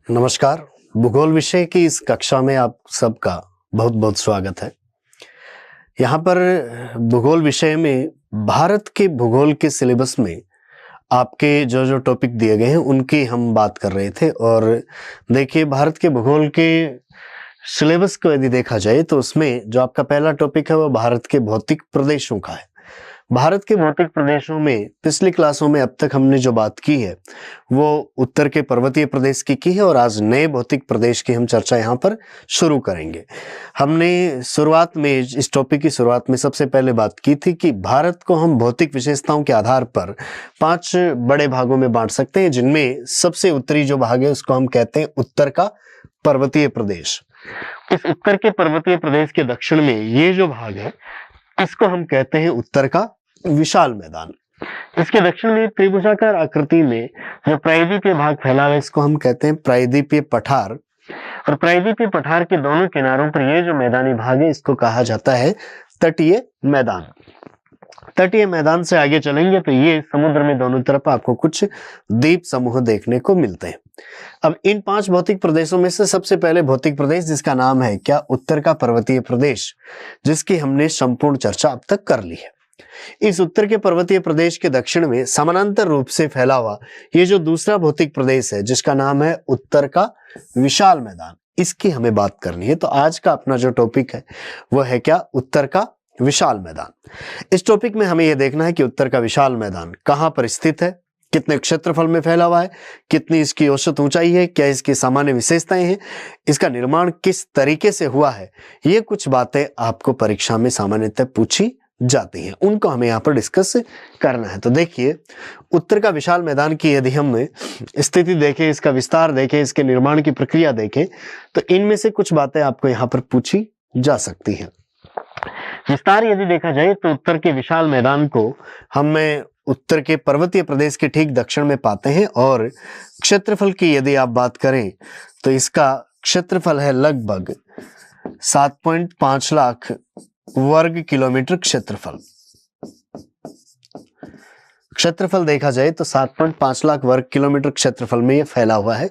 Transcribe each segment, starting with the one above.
नमस्कार। भूगोल विषय की इस कक्षा में आप सबका बहुत बहुत स्वागत है। यहाँ पर भूगोल विषय में भारत के भूगोल के सिलेबस में आपके जो जो टॉपिक दिए गए हैं उनकी हम बात कर रहे थे। और देखिए, भारत के भूगोल के सिलेबस को यदि देखा जाए तो उसमें जो आपका पहला टॉपिक है वो भारत के भौतिक प्रदेशों का है। भारत के भौतिक प्रदेशों में पिछली क्लासों में अब तक हमने जो बात की है वो उत्तर के पर्वतीय प्रदेश की है और आज नए भौतिक प्रदेश की हम चर्चा यहाँ पर शुरू करेंगे। हमने शुरुआत में इस टॉपिक की शुरुआत में सबसे पहले बात की थी कि भारत को हम भौतिक विशेषताओं के आधार पर 5 बड़े भागों में बांट सकते हैं, जिनमें सबसे उत्तरी जो भाग है उसको हम कहते हैं उत्तर का पर्वतीय प्रदेश। इस उत्तर के पर्वतीय प्रदेश के दक्षिण में ये जो भाग है इसको हम कहते हैं उत्तर का विशाल मैदान। इसके दक्षिण में त्रिभुजाकार आकृति में जो प्रायद्वीपीय भाग फैला हुआ है इसको हम कहते हैं प्रायद्वीपीय पठार। और प्रायद्वीपीय पठार के दोनों किनारों पर ये जो मैदानी भाग है इसको कहा जाता है तटीय मैदान। तटीय मैदान से आगे चलेंगे तो ये समुद्र में दोनों तरफ आपको कुछ द्वीप समूह देखने को मिलते हैं। अब इन 5 भौतिक प्रदेशों में से सबसे पहले भौतिक प्रदेश जिसका नाम है क्या, उत्तर का पर्वतीय प्रदेश, जिसकी हमने संपूर्ण चर्चा अब तक कर ली है। इस उत्तर के पर्वतीय प्रदेश के दक्षिण में समानांतर रूप से फैला हुआ ये जो दूसरा भौतिक प्रदेश है जिसका नाम है उत्तर का विशाल मैदान, इसकी हमें बात करनी है। तो आज का अपना जो टॉपिक है वो है क्या, उत्तर का विशाल मैदान। इस टॉपिक में हमें यह देखना है कि उत्तर का विशाल मैदान कहां पर स्थित है, कितने क्षेत्रफल में फैला हुआ है, कितनी इसकी औसत ऊंचाई है, क्या इसकी सामान्य विशेषताएं हैं, इसका निर्माण किस तरीके से हुआ है। ये कुछ बातें आपको परीक्षा में सामान्यतः पूछी जाती हैं, उनको हमें यहाँ पर डिस्कस करना है। तो देखिए, उत्तर का विशाल मैदान की यदि हम स्थिति देखें, इसका विस्तार देखें, इसके निर्माण की प्रक्रिया देखें तो इनमें से कुछ बातें आपको यहाँ पर पूछी जा सकती हैं। विस्तार यदि देखा जाए तो उत्तर के विशाल मैदान को हम उत्तर के पर्वतीय प्रदेश के ठीक दक्षिण में पाते हैं। और क्षेत्रफल की यदि आप बात करें तो इसका क्षेत्रफल है लगभग 7.5 लाख वर्ग किलोमीटर क्षेत्रफल देखा जाए तो 7.5 लाख वर्ग किलोमीटर क्षेत्रफल में ये फैला हुआ है।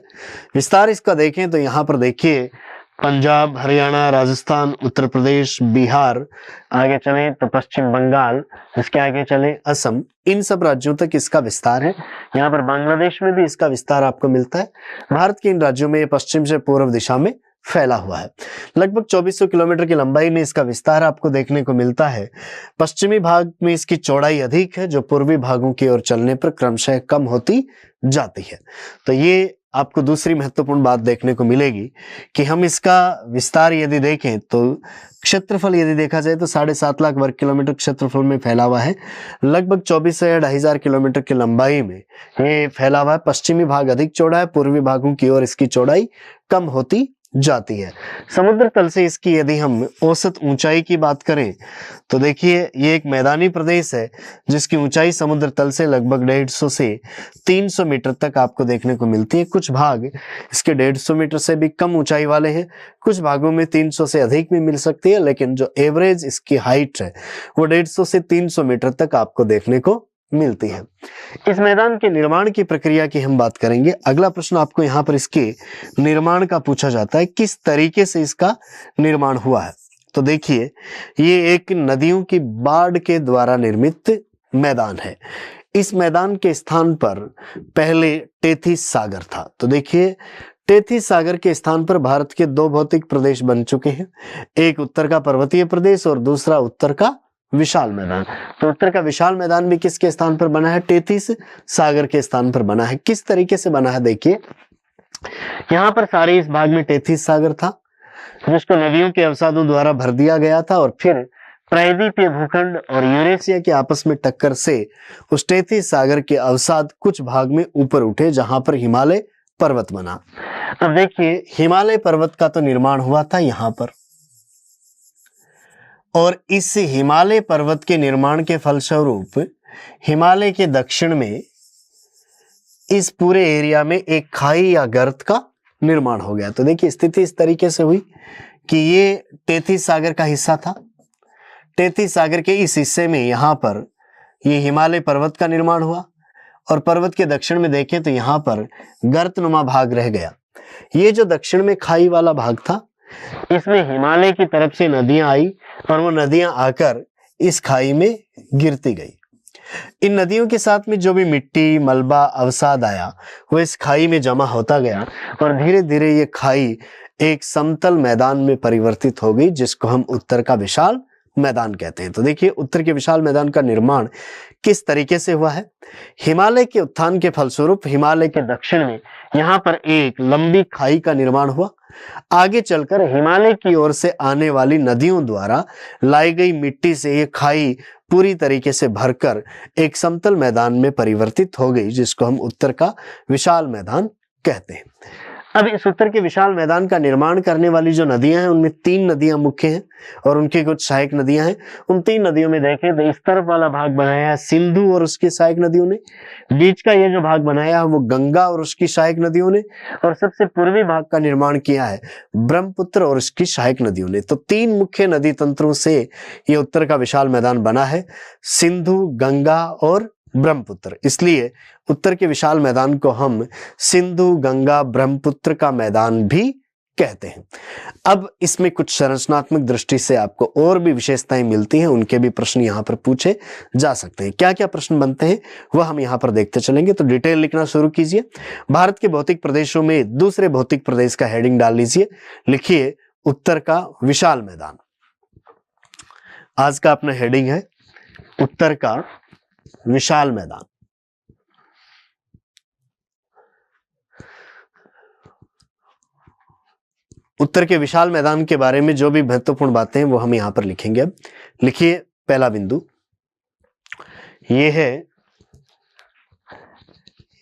विस्तार इसका देखें तो यहाँ पर देखिए, पंजाब, हरियाणा, राजस्थान, उत्तर प्रदेश, बिहार, आगे चले तो पश्चिम बंगाल, इसके आगे चले असम, इन सब राज्यों तक इसका विस्तार है। यहाँ पर बांग्लादेश में भी इसका विस्तार आपको मिलता है। भारत के इन राज्यों में ये पश्चिम से पूर्व दिशा में फैला हुआ है। लगभग 2400 किलोमीटर की लंबाई में इसका विस्तार आपको देखने को मिलता है। पश्चिमी भाग में इसकी चौड़ाई अधिक है जो पूर्वी भागों की ओर चलने पर क्रमशः कम होती जाती है। तो ये आपको दूसरी महत्वपूर्ण बात देखने को मिलेगी कि हम इसका विस्तार यदि देखें तो क्षेत्रफल यदि देखा जाए तो 7.5 लाख वर्ग किलोमीटर क्षेत्रफल में फैला हुआ है। लगभग 24 से 2,500 किलोमीटर की लंबाई में ये फैला हुआ है। पश्चिमी भाग अधिक चौड़ा है, पूर्वी भागों की ओर इसकी चौड़ाई कम होती जाती है। समुद्र तल से इसकी यदि हम औसत ऊंचाई की बात करें तो देखिए, ये एक मैदानी प्रदेश है जिसकी ऊंचाई समुद्र तल से लगभग 150 से 300 मीटर तक आपको देखने को मिलती है। कुछ भाग इसके 150 मीटर से भी कम ऊंचाई वाले हैं, कुछ भागों में 300 से अधिक भी मिल सकती है, लेकिन जो एवरेज इसकी हाइट है वो 150 से 300 मीटर तक आपको देखने को मिलती है। इस मैदान के निर्माण की प्रक्रिया की हम बात करेंगे। अगला प्रश्न आपको यहाँ पर इसके निर्माण का पूछा जाता है, किस तरीके से इसका निर्माण हुआ है। तो देखिए, ये एक नदियों की बाढ़ के द्वारा निर्मित मैदान है। इस मैदान के स्थान पर पहले टेथिस सागर था। तो देखिए, टेथिस सागर के स्थान पर भारत के 2 भौतिक प्रदेश बन चुके हैं, एक उत्तर का पर्वतीय प्रदेश और दूसरा उत्तर का विशाल मैदान। तो उत्तर का विशाल मैदान भी किसके स्थान पर बना है, टेथिस सागर के स्थान पर बना है। किस तरीके से बना है, देखिए, यहाँ पर सारे इस भाग में टेथिस सागर था जिसको नदियों के अवसादों द्वारा भर दिया गया था और फिर प्रायद्वीपीय भूखंड और यूरेशिया के आपस में टक्कर से उस टेथिस सागर के अवसाद कुछ भाग में ऊपर उठे जहां पर हिमालय पर्वत बना। अब देखिए, हिमालय पर्वत का तो निर्माण हुआ था यहाँ पर, और इस हिमालय पर्वत के निर्माण के फलस्वरूप हिमालय के दक्षिण में इस पूरे एरिया में एक खाई या गर्त का निर्माण हो गया। तो देखिए, स्थिति इस तरीके से हुई कि ये टेथिस सागर का हिस्सा था। टेथिस सागर के इस हिस्से में यहाँ पर ये हिमालय पर्वत का निर्माण हुआ और पर्वत के दक्षिण में देखें तो यहाँ पर गर्तनुमा भाग रह गया। ये जो दक्षिण में खाई वाला भाग था, इसमें हिमालय की तरफ से नदियां आई और वो नदियां आकर इस खाई में गिरती गई। इन नदियों के साथ में जो भी मिट्टी, मलबा, अवसाद आया वो इस खाई में जमा होता गया और धीरे धीरे ये खाई एक समतल मैदान में परिवर्तित हो गई, जिसको हम उत्तर का विशाल मैदान कहते हैं। तो देखिए उत्तर के विशाल मैदान का निर्माण किस तरीके से हुआ है। हिमालय के उत्थान के फलस्वरूप हिमालय के दक्षिण में यहाँ पर एक लंबी खाई का निर्माण हुआ। आगे चलकर हिमालय की ओर से आने वाली नदियों द्वारा लाई गई मिट्टी से ये खाई पूरी तरीके से भरकर एक समतल मैदान में परिवर्तित हो गई, जिसको हम उत्तर का विशाल मैदान कहते हैं। अब इस उत्तर के विशाल मैदान का निर्माण करने वाली जो नदियां हैं उनमें 3 नदियां मुख्य हैं और उनकी कुछ सहायक नदियां हैं। उन 3 नदियों में देखें तो इस तरफ वाला भाग बनाया है सिंधु और उसकी सहायक नदियों ने, बीच का ये जो भाग बनाया है वो गंगा और उसकी सहायक नदियों ने, और सबसे पूर्वी भाग का निर्माण किया है ब्रह्मपुत्र और उसकी सहायक नदियों ने। तो 3 मुख्य नदी तंत्रों से ये उत्तर का विशाल मैदान बना है, सिंधु, गंगा और ब्रह्मपुत्र। इसलिए उत्तर के विशाल मैदान को हम सिंधु, गंगा, ब्रह्मपुत्र का मैदान भी कहते हैं। अब इसमें कुछ संरचनात्मक दृष्टि से आपको और भी विशेषताएं मिलती हैं, उनके भी प्रश्न यहाँ पर पूछे जा सकते हैं। क्या क्या प्रश्न बनते हैं वह हम यहाँ पर देखते चलेंगे। तो डिटेल लिखना शुरू कीजिए। भारत के भौतिक प्रदेशों में दूसरे भौतिक प्रदेश का हेडिंग डाल लीजिए। लिखिए उत्तर का विशाल मैदान। आज का अपना हेडिंग है उत्तर का विशाल मैदान। उत्तर के विशाल मैदान के बारे में जो भी महत्वपूर्ण बातें हैं वो हम यहां पर लिखेंगे। अब लिखिए पहला बिंदु, ये है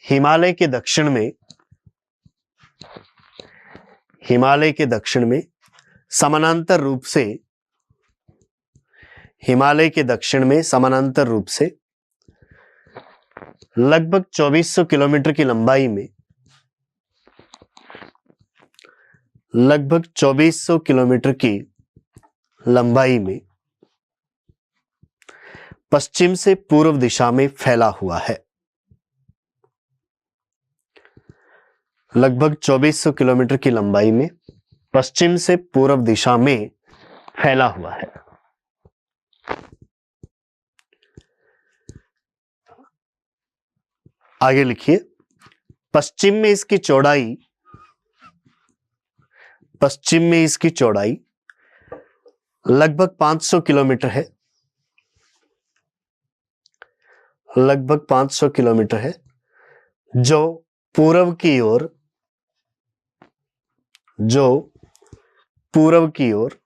हिमालय के दक्षिण में, हिमालय के दक्षिण में समानांतर रूप से, हिमालय के दक्षिण में समानांतर रूप से लगभग 2400 किलोमीटर की लंबाई में, लगभग 2400 किलोमीटर की लंबाई में पश्चिम से पूर्व दिशा में फैला हुआ है। लगभग 2400 किलोमीटर की लंबाई में पश्चिम से पूर्व दिशा में फैला हुआ है। आगे लिखिए पश्चिम में इसकी चौड़ाई, पश्चिम में इसकी चौड़ाई लगभग 500 किलोमीटर है, लगभग 500 किलोमीटर है, जो पूर्व की ओर, जो पूर्व की ओर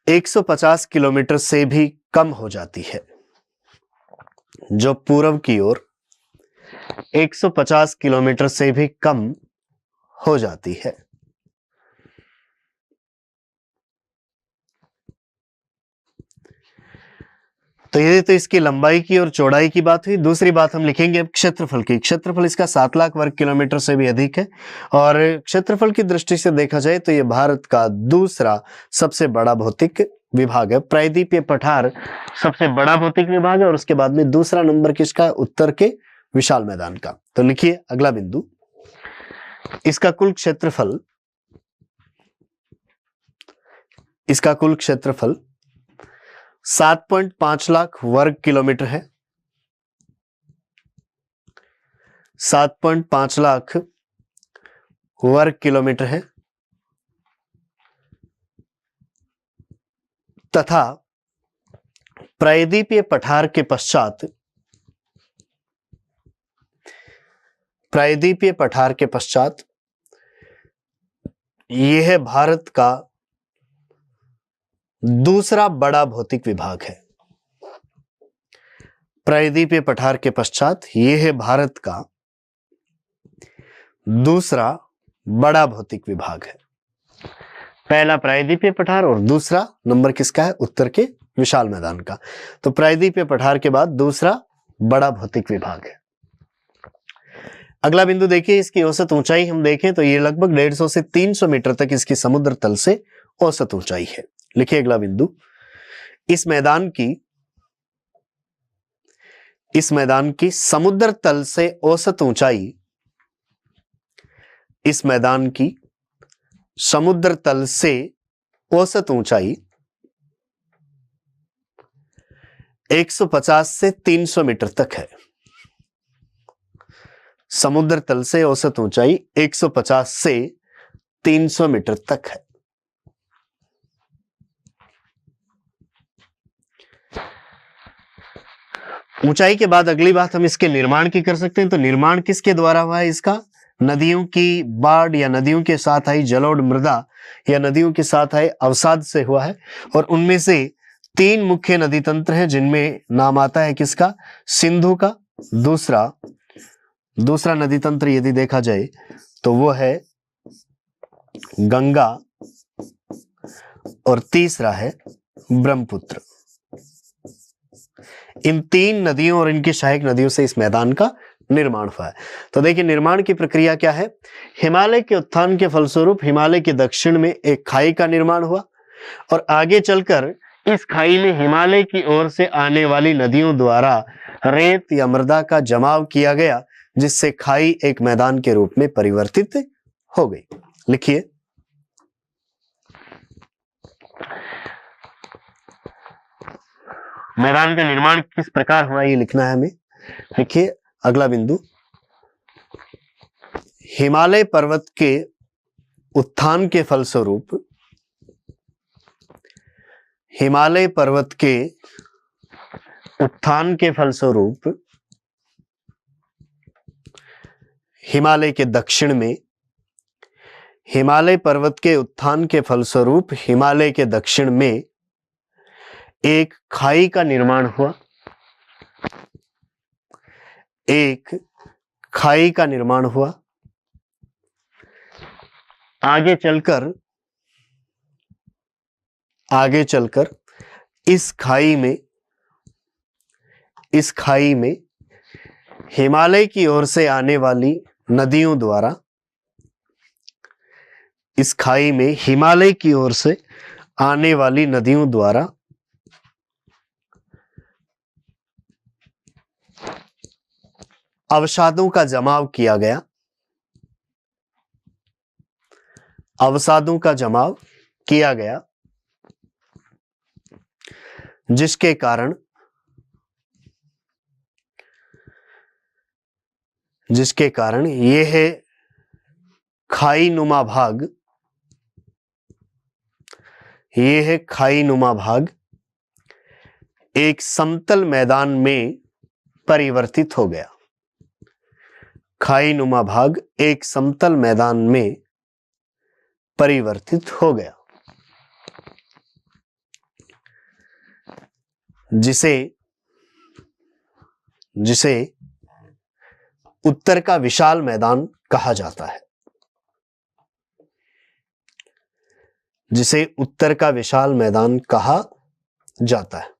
150 किलोमीटर से भी कम हो जाती है, जो पूर्व की ओर 150 किलोमीटर से भी कम हो जाती है। तो ये तो इसकी लंबाई की और चौड़ाई की बात हुई। दूसरी बात हम लिखेंगे अब क्षेत्रफल की। क्षेत्रफल इसका 7 लाख वर्ग किलोमीटर से भी अधिक है और क्षेत्रफल की दृष्टि से देखा जाए तो ये भारत का दूसरा सबसे बड़ा भौतिक विभाग है। प्रायद्वीपीय पठार सबसे बड़ा भौतिक विभाग है और उसके बाद में दूसरा नंबर किसका, उत्तर के विशाल मैदान का। तो लिखिए अगला बिंदु, इसका कुल क्षेत्रफल, इसका कुल क्षेत्रफल 7.5 लाख वर्ग किलोमीटर है। 7.5 लाख वर्ग किलोमीटर है तथा प्रायद्वीपीय पठार के पश्चात, प्रायद्वीपीय पठार के पश्चात यह है भारत का दूसरा बड़ा भौतिक विभाग है। प्रायद्वीपीय पठार के पश्चात यह है भारत का दूसरा बड़ा भौतिक विभाग है। पहला प्रायद्वीपीय पठार और दूसरा नंबर किसका है, उत्तर के विशाल मैदान का। तो प्रायद्वीपीय पठार के बाद दूसरा बड़ा भौतिक विभाग है। अगला बिंदु देखिए, इसकी औसत ऊंचाई हम देखें तो ये लगभग 150 से 300 मीटर तक इसकी समुद्र तल से औसत ऊंचाई है। लिखिए अगला बिंदु, इस मैदान की, इस मैदान की समुद्र तल से औसत ऊंचाई इस मैदान की समुद्र तल से औसत ऊंचाई 150 से 300 मीटर तक है। समुद्र तल से औसत ऊंचाई 150 से 300 मीटर तक है। ऊंचाई के बाद अगली बात हम इसके निर्माण की कर सकते हैं। तो निर्माण किसके द्वारा हुआ है इसका? नदियों की बाढ़ या नदियों के साथ आई जलोढ़ मृदा या नदियों के साथ आए अवसाद से हुआ है। और उनमें से 3 मुख्य नदी तंत्र हैं जिनमें नाम आता है किसका? सिंधु का। दूसरा नदी तंत्र यदि देखा जाए तो वो है गंगा और तीसरा है ब्रह्मपुत्र। इन 3 नदियों और इनकी सहायक नदियों से इस मैदान का निर्माण हुआ है। तो देखिए निर्माण की प्रक्रिया क्या है। हिमालय के उत्थान के फलस्वरूप हिमालय के दक्षिण में एक खाई का निर्माण हुआ और आगे चलकर इस खाई में हिमालय की ओर से आने वाली नदियों द्वारा रेत या मृदा का जमाव किया गया, जिससे खाई एक मैदान के रूप में परिवर्तित हो गई। लिखिए, मैदान का निर्माण किस प्रकार हुआ ये लिखना है हमें। देखिए अगला बिंदु, हिमालय पर्वत के उत्थान के फलस्वरूप हिमालय पर्वत के उत्थान के फलस्वरूप हिमालय के दक्षिण में हिमालय पर्वत के उत्थान के फलस्वरूप हिमालय के दक्षिण में एक खाई का निर्माण हुआ। एक खाई का निर्माण हुआ। आगे चलकर इस खाई में हिमालय की ओर से आने वाली नदियों द्वारा इस खाई में हिमालय की ओर से आने वाली नदियों द्वारा अवसादों का जमाव किया गया। अवसादों का जमाव किया गया जिसके कारण ये है खाई नुमा भाग एक समतल मैदान में परिवर्तित हो गया। खाई नुमा भाग एक समतल मैदान में परिवर्तित हो गया, जिसे उत्तर का विशाल मैदान कहा जाता है। जिसे उत्तर का विशाल मैदान कहा जाता है।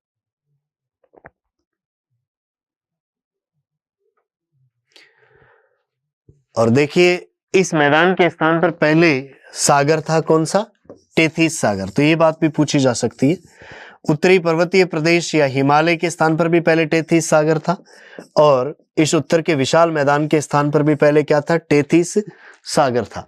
और देखिए इस मैदान के स्थान पर पहले सागर था, कौन सा? टेथिस सागर। तो ये बात भी पूछी जा सकती है। उत्तरी पर्वतीय प्रदेश या हिमालय के स्थान पर भी पहले टेथिस सागर था और इस उत्तर के विशाल मैदान के स्थान पर भी पहले क्या था? टेथिस सागर था।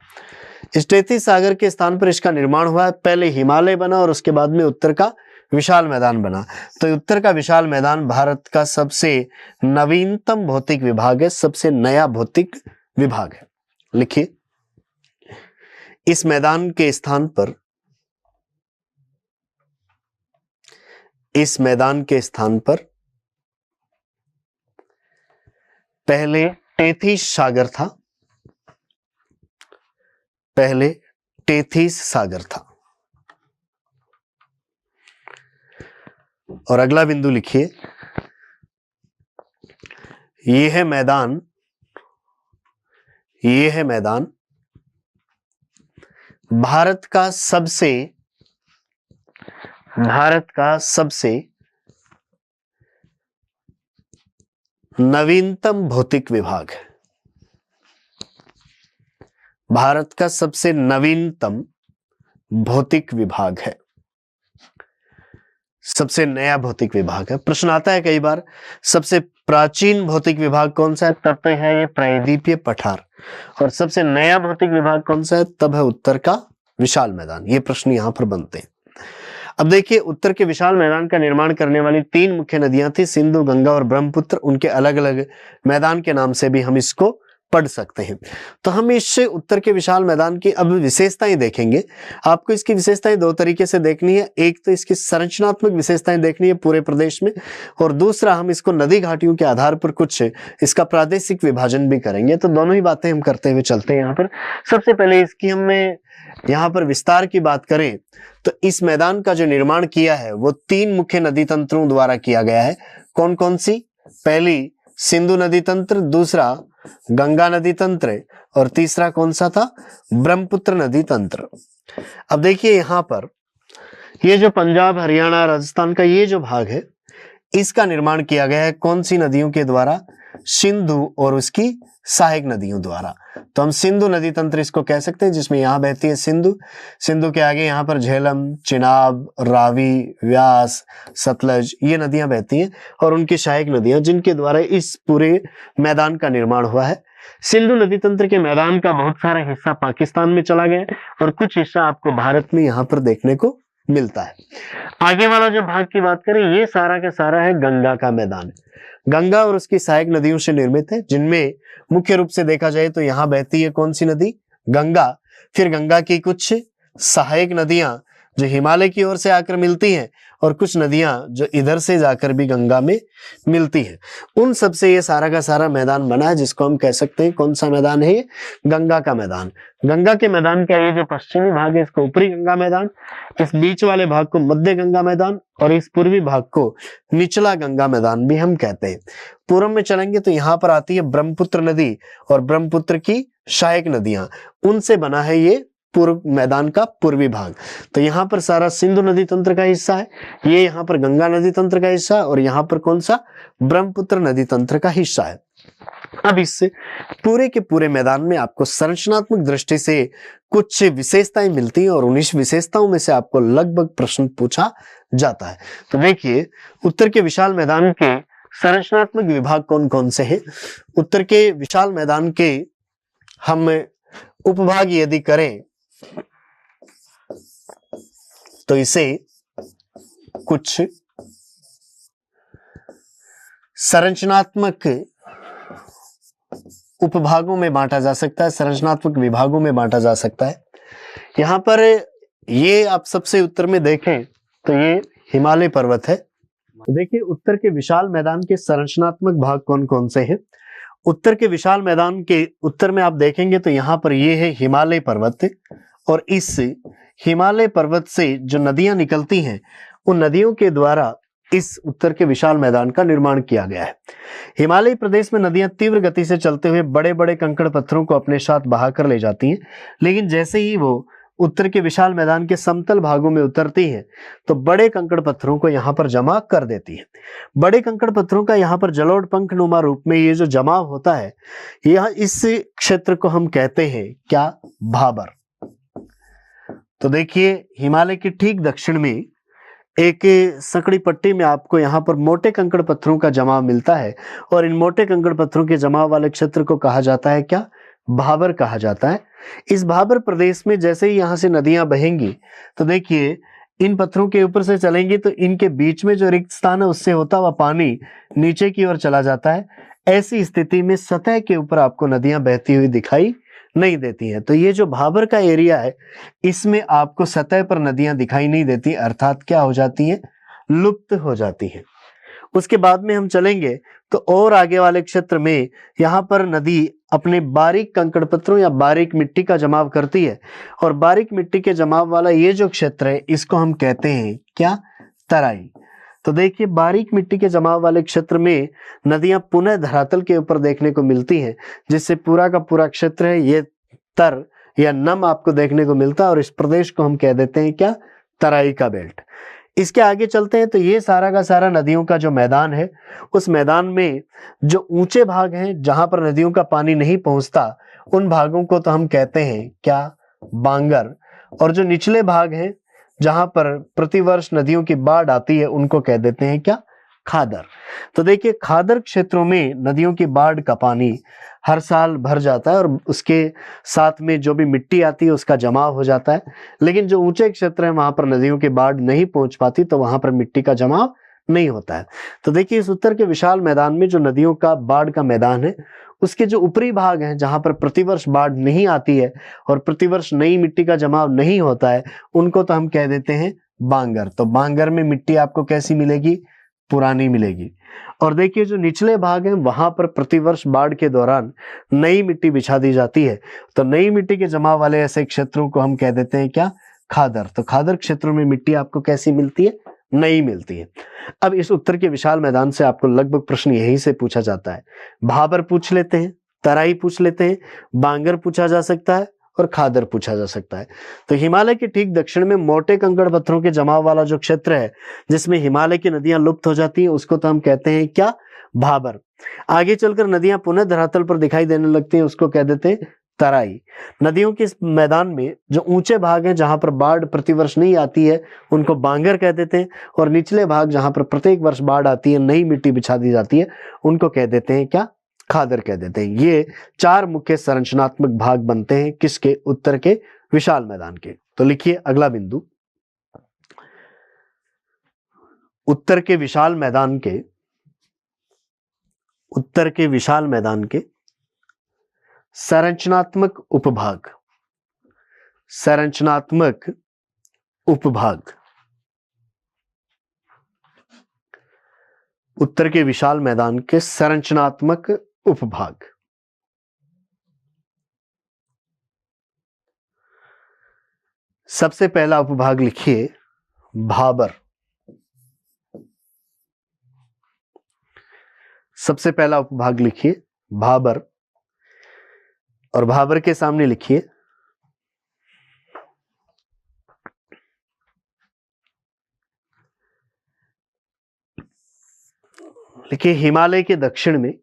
इस टेथिस सागर के स्थान पर इसका निर्माण हुआ। पहले हिमालय बना और उसके बाद में उत्तर का विशाल मैदान बना। तो उत्तर का विशाल मैदान भारत का सबसे नवीनतम भौतिक विभाग है, सबसे नया भौतिक विभाग है। लिखिए, इस मैदान के स्थान पर पहले टेथिस सागर था। और अगला बिंदु लिखिए, ये है मैदान भारत का सबसे नवीनतम भौतिक विभाग है। भारत का सबसे नवीनतम भौतिक विभाग है। सबसे नया भौतिक विभाग है। प्रश्न आता है कई बार, सबसे प्राचीन भौतिक विभाग कौन सा है? तब तो है ये प्रायद्वीपीय पठार। और सबसे नया भौतिक विभाग कौन सा है? तब है उत्तर का विशाल मैदान। ये प्रश्न यहां पर बनते हैं। अब देखिए, उत्तर के विशाल मैदान का निर्माण करने वाली 3 मुख्य नदियां थी, सिंधु, गंगा और ब्रह्मपुत्र। उनके अलग अलग मैदान के नाम से भी हम इसको पढ़ सकते हैं। तो हम इस उत्तर के विशाल मैदान की अब विशेषताएं देखेंगे। आपको इसकी विशेषताएं 2 तरीके से देखनी है। एक तो इसकी संरचनात्मक विशेषताएं देखनी है पूरे प्रदेश में, और दूसरा हम इसको नदी घाटियों के आधार पर कुछ इसका प्रादेशिक विभाजन भी करेंगे। तो दोनों ही बातें हम करते हुए चलते हैं। यहाँ पर सबसे पहले इसकी हमें यहाँ पर विस्तार की बात करें तो इस मैदान का जो निर्माण किया है वो 3 मुख्य नदी तंत्रों द्वारा किया गया है। कौन कौन सी? पहली सिंधु नदी तंत्र, दूसरा गंगा नदी तंत्र, और तीसरा कौन सा था? ब्रह्मपुत्र नदी तंत्र। अब देखिए, यहां पर ये जो पंजाब, हरियाणा, राजस्थान का ये जो भाग है, इसका निर्माण किया गया है कौन सी नदियों के द्वारा? सिंधु और उसकी सहायक नदियों द्वारा। तो हम सिंधु नदी तंत्र इसको कह सकते हैं, जिसमें यहां बहती है सिंधु। सिंधु के आगे यहां पर झेलम, चिनाब, रावी, व्यास, सतलज, ये नदियां बहती हैं, और उनकी सहायक नदियां जिनके द्वारा इस पूरे मैदान का निर्माण हुआ है। सिंधु नदी तंत्र के मैदान का बहुत सारा हिस्सा पाकिस्तान में चला गया और कुछ हिस्सा आपको भारत में यहाँ पर देखने को मिलता है। आगे वाला जो भाग की बात करें, ये सारा का सारा है गंगा का मैदान। गंगा और उसकी सहायक नदियों से निर्मित है, जिनमें मुख्य रूप से देखा जाए तो यहाँ बहती है कौन सी नदी? गंगा। फिर गंगा की कुछ सहायक नदियां जो हिमालय की ओर से आकर मिलती हैं, और कुछ नदियां जो इधर से जाकर भी गंगा में मिलती हैं। उन सब से ये सारा का सारा मैदान बना है, जिसको हम कह सकते हैं कौन सा मैदान है? ये गंगा का मैदान। गंगा के मैदान का ये जो पश्चिमी भाग है इसको ऊपरी गंगा मैदान, इस बीच वाले भाग को मध्य गंगा मैदान, और इस पूर्वी भाग को निचला गंगा मैदान भी हम कहते हैं। पूर्व में चलेंगे तो यहाँ पर आती है ब्रह्मपुत्र नदी और ब्रह्मपुत्र की सहायक नदियां, उनसे बना है ये पूर्व मैदान का पूर्वी भाग। तो यहाँ पर सारा सिंधु नदी तंत्र का हिस्सा है, ये यहाँ पर गंगा नदी तंत्र का हिस्सा, और यहाँ पर कौन सा? ब्रह्मपुत्र नदी तंत्र का हिस्सा है। अब इससे पूरे के पूरे मैदान में आपको संरचनात्मक दृष्टि से कुछ विशेषताएं मिलती हैं, और उन्हीं विशेषताओं में से आपको लगभग प्रश्न पूछा जाता है। तो देखिए, उत्तर के विशाल मैदान के संरचनात्मक विभाग कौन कौन से हैं? उत्तर के विशाल मैदान के हम उपभाग यदि करें तो इसे कुछ संरचनात्मक उपभागों में बांटा जा सकता है, संरचनात्मक विभागों में बांटा जा सकता है। यहां पर ये आप सबसे उत्तर में देखें तो ये हिमालय पर्वत है। देखिए, उत्तर के विशाल मैदान के संरचनात्मक भाग कौन कौन से हैं? उत्तर के विशाल मैदान के उत्तर में आप देखेंगे तो यहाँ पर ये है हिमालय पर्वत, और इस हिमालय पर्वत से जो नदियां निकलती हैं, उन नदियों के द्वारा इस उत्तर के विशाल मैदान का निर्माण किया गया है। हिमालय प्रदेश में नदियां तीव्र गति से चलते हुए बड़े बड़े कंकड़ पत्थरों को अपने साथ बहाकर ले जाती हैं, लेकिन जैसे ही वो उत्तर के विशाल मैदान के समतल भागों में उतरती है तो बड़े कंकड़ पत्थरों को यहाँ पर जमा कर देती है। बड़े कंकड़ पत्थरों का यहाँ पर जलोढ़ पंखनुमा रूप में ये जो जमाव होता है, यह इस क्षेत्र को हम कहते हैं क्या? भाबर। तो देखिए, हिमालय के ठीक दक्षिण में एक संकड़ी पट्टी में आपको यहाँ पर मोटे कंकड़ पत्थरों का जमाव मिलता है, और इन मोटे कंकड़ पत्थरों के जमाव वाले क्षेत्र को कहा जाता है क्या? भाबर कहा जाता है। इस भाबर प्रदेश में जैसे ही यहाँ से नदियां बहेंगी तो देखिए, इन पत्थरों के ऊपर से चलेंगी तो इनके बीच में जो रिक्त स्थान है उससे होता हुआ पानी नीचे की ओर चला जाता है। ऐसी स्थिति में सतह के ऊपर आपको नदियां बहती हुई दिखाई नहीं देती हैं। तो ये जो भाबर का एरिया है, इसमें आपको सतह पर नदियां दिखाई नहीं देती, अर्थात क्या हो जाती हैं? लुप्त हो जाती हैं। उसके बाद में हम चलेंगे तो और आगे वाले क्षेत्र में यहाँ पर नदी अपने बारीक कंकड़ पत्थरों या बारीक मिट्टी का जमाव करती है, और बारीक मिट्टी के जमाव वाला ये जो क्षेत्र है इसको हम कहते हैं क्या? तराई। तो देखिए, बारीक मिट्टी के जमाव वाले क्षेत्र में नदियां पुनः धरातल के ऊपर देखने को मिलती हैं, जिससे पूरा का पूरा क्षेत्र है ये तर या नम आपको देखने को मिलता है, और इस प्रदेश को हम कह देते हैं क्या? तराई का बेल्ट। इसके आगे चलते हैं तो ये सारा का सारा नदियों का जो मैदान है, उस मैदान में जो ऊंचे भाग हैं जहां पर नदियों का पानी नहीं पहुंचता, उन भागों को तो हम कहते हैं क्या? बांगर। और जो निचले भाग हैं जहां पर प्रतिवर्ष नदियों की बाढ़ आती है उनको कह देते हैं क्या? खादर। तो देखिए खादर क्षेत्रों में नदियों की बाढ़ का पानी हर साल भर जाता है और उसके साथ में जो भी मिट्टी आती है उसका जमाव हो जाता है। लेकिन जो ऊंचे क्षेत्र है वहां पर नदियों की बाढ़ नहीं पहुंच पाती, तो वहां पर मिट्टी का जमाव नहीं होता है। तो देखिए इस उत्तर के विशाल मैदान में जो नदियों का बाढ़ का मैदान है, उसके जो ऊपरी भाग हैं जहां पर प्रतिवर्ष बाढ़ नहीं आती है और प्रतिवर्ष नई मिट्टी का जमाव नहीं होता है, उनको तो हम कह देते हैं बांगर। तो बांगर में मिट्टी आपको कैसी मिलेगी? पुरानी मिलेगी। और देखिए जो निचले भाग हैं वहां पर प्रतिवर्ष बाढ़ के दौरान नई मिट्टी बिछा दी जाती है। तो नई मिट्टी के जमाव वाले ऐसे क्षेत्रों को हम कह देते हैं क्या? खादर। तो खादर क्षेत्रों में मिट्टी आपको कैसी मिलती है? नई मिलती है। अब इस उत्तर के विशाल मैदान से आपको लगभग प्रश्न यहीं से पूछा जाता है। भाबर पूछ लेते हैं, तराई पूछ लेते हैं, बांगर पूछा जा सकता है और खादर पूछा जा सकता है। तो हिमालय के ठीक दक्षिण में मोटे कंकड़ पत्थरों के जमाव वाला जो क्षेत्र है जिसमें हिमालय की नदियां लुप्त हो जाती हैं, उसको तो हम कहते हैं क्या? भाबर। आगे चलकर नदियां पुनः धरातल पर दिखाई देने लगती हैं, उसको कह देते हैं तराई। नदियों के इस मैदान में जो ऊंचे भाग हैं जहां पर बाढ़ प्रतिवर्ष नहीं आती है उनको बांगर कह देते हैं, और निचले भाग जहां पर प्रत्येक वर्ष बाढ़ आती है, नई मिट्टी बिछा दी जाती है, उनको कह देते हैं क्या? खादर कह देते हैं। ये चार मुख्य संरचनात्मक भाग बनते हैं किसके? उत्तर के विशाल मैदान के। तो लिखिए अगला बिंदु, उत्तर के विशाल मैदान के, उत्तर के विशाल मैदान के संरचनात्मक उपभाग, संरचनात्मक उपभाग। उत्तर के विशाल मैदान के संरचनात्मक उपभाग। सबसे पहला उपभाग लिखिए भाबर। सबसे पहला उपभाग लिखिए भाबर, और भाबर के सामने लिखिए हिमालय के दक्षिण में,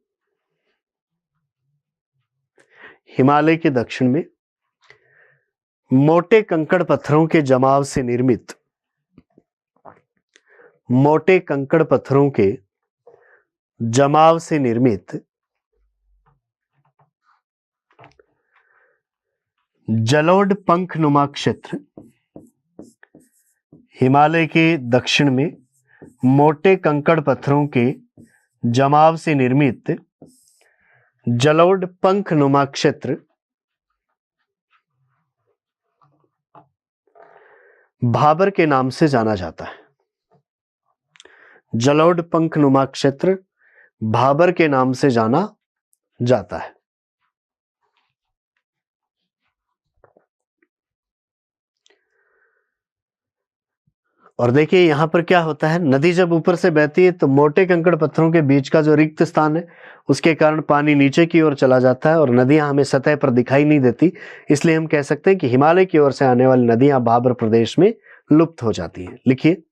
हिमालय के दक्षिण में मोटे कंकड़ पत्थरों के जमाव से निर्मित, मोटे कंकड़ पत्थरों के जमाव से निर्मित जलोढ़ पंखनुमा क्षेत्र, हिमालय के दक्षिण में मोटे कंकड़ पत्थरों के जमाव से निर्मित जलोढ़ पंखनुमा क्षेत्र भाबर के नाम से जाना जाता है। जलोढ़ पंखनुमा क्षेत्र भाबर के नाम से जाना जाता है। और देखिए यहां पर क्या होता है, नदी जब ऊपर से बहती है तो मोटे कंकड़ पत्थरों के बीच का जो रिक्त स्थान है उसके कारण पानी नीचे की ओर चला जाता है और नदियां हमें सतह पर दिखाई नहीं देती। इसलिए हम कह सकते हैं कि हिमालय की ओर से आने वाली नदियां भाबर प्रदेश में लुप्त हो जाती हैं। लिखिए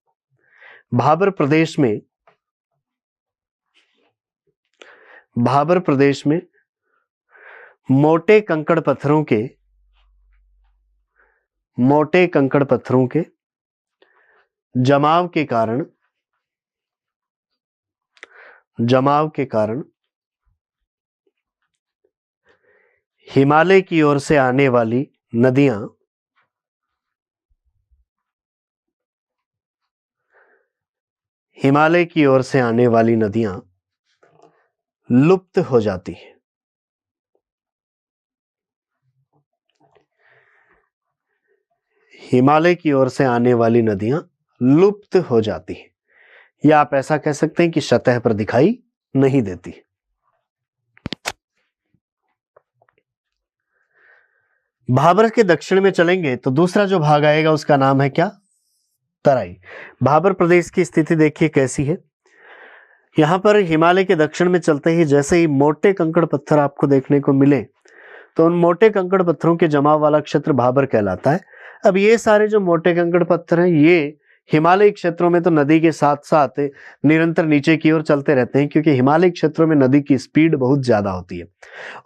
भाबर प्रदेश में, भाबर प्रदेश में मोटे कंकड़ पत्थरों के, मोटे कंकड़ पत्थरों के जमाव के कारण, जमाव के कारण हिमालय की ओर से आने वाली नदियां हिमालय की ओर से आने वाली नदियां लुप्त हो जाती हैं। हिमालय की ओर से आने वाली नदियां लुप्त हो जाती हैं, या आप ऐसा कह सकते हैं कि सतह पर दिखाई नहीं देती। भाबर के दक्षिण में चलेंगे तो दूसरा जो भाग आएगा उसका नाम है क्या? तराई। भाबर प्रदेश की स्थिति देखिए कैसी है। यहां पर हिमालय के दक्षिण में चलते ही जैसे ही मोटे कंकड़ पत्थर आपको देखने को मिले तो उन मोटे कंकड़ पत्थरों के जमाव वाला क्षेत्र भाबर कहलाता है। अब ये सारे जो मोटे कंकड़ पत्थर हैं ये हिमालयी क्षेत्रों में तो नदी के साथ साथ निरंतर नीचे की ओर चलते रहते हैं, क्योंकि हिमालयी क्षेत्रों में नदी की स्पीड बहुत ज्यादा होती है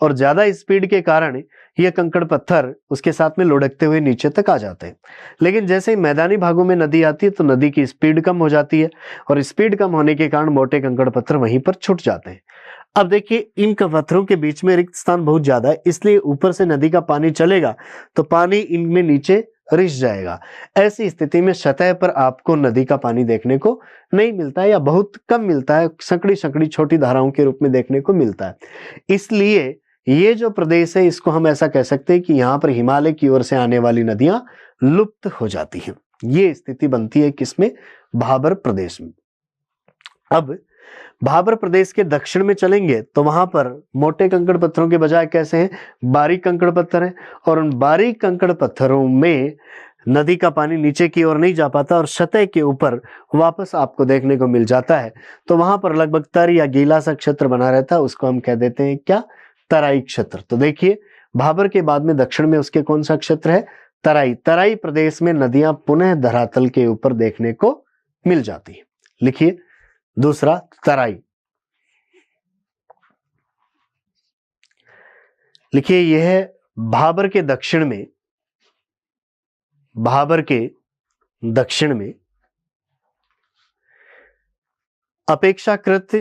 और ज्यादा स्पीड के कारण ये कंकड़ पत्थर उसके साथ में लुढ़कते हुए नीचे तक आ जाते हैं। लेकिन जैसे ही मैदानी भागों में नदी आती है तो नदी की स्पीड कम हो जाती है और स्पीड कम होने के कारण मोटे कंकड़ पत्थर वहीं पर छूट जाते हैं। अब देखिए, इन पत्थरों के बीच में रिक्त स्थान बहुत ज्यादा है, इसलिए ऊपर से नदी का पानी चलेगा तो पानी इनमें नीचे रिस जाएगा। ऐसी स्थिति में सतह पर आपको नदी का पानी देखने को नहीं मिलता है या बहुत कम मिलता है, संकड़ी संकड़ी छोटी धाराओं के रूप में देखने को मिलता है। इसलिए ये जो प्रदेश है इसको हम ऐसा कह सकते हैं कि यहाँ पर हिमालय की ओर से आने वाली नदियां लुप्त हो जाती हैं। ये स्थिति बनती है किसमें? भाबर प्रदेश में। अब भाबर प्रदेश के दक्षिण में चलेंगे तो वहां पर मोटे कंकड़ पत्थरों के बजाय कैसे हैं? बारीक कंकड़ पत्थर हैं और उन बारीक कंकड़ पत्थरों में नदी का पानी नीचे की ओर नहीं जा पाता और सतह के ऊपर वापस आपको देखने को मिल जाता है। तो वहां पर लगभग तर या गीला सा क्षेत्र बना रहता है, उसको हम कह देते हैं क्या? तराई क्षेत्र। तो देखिए, भाबर के बाद में दक्षिण में उसके कौन सा क्षेत्र है? तराई। तराई प्रदेश में नदियां पुनः धरातल के ऊपर देखने को मिल जाती है। लिखिए दूसरा, तराई। लिखिए यह है भाबर के दक्षिण में, भाबर के दक्षिण में अपेक्षाकृत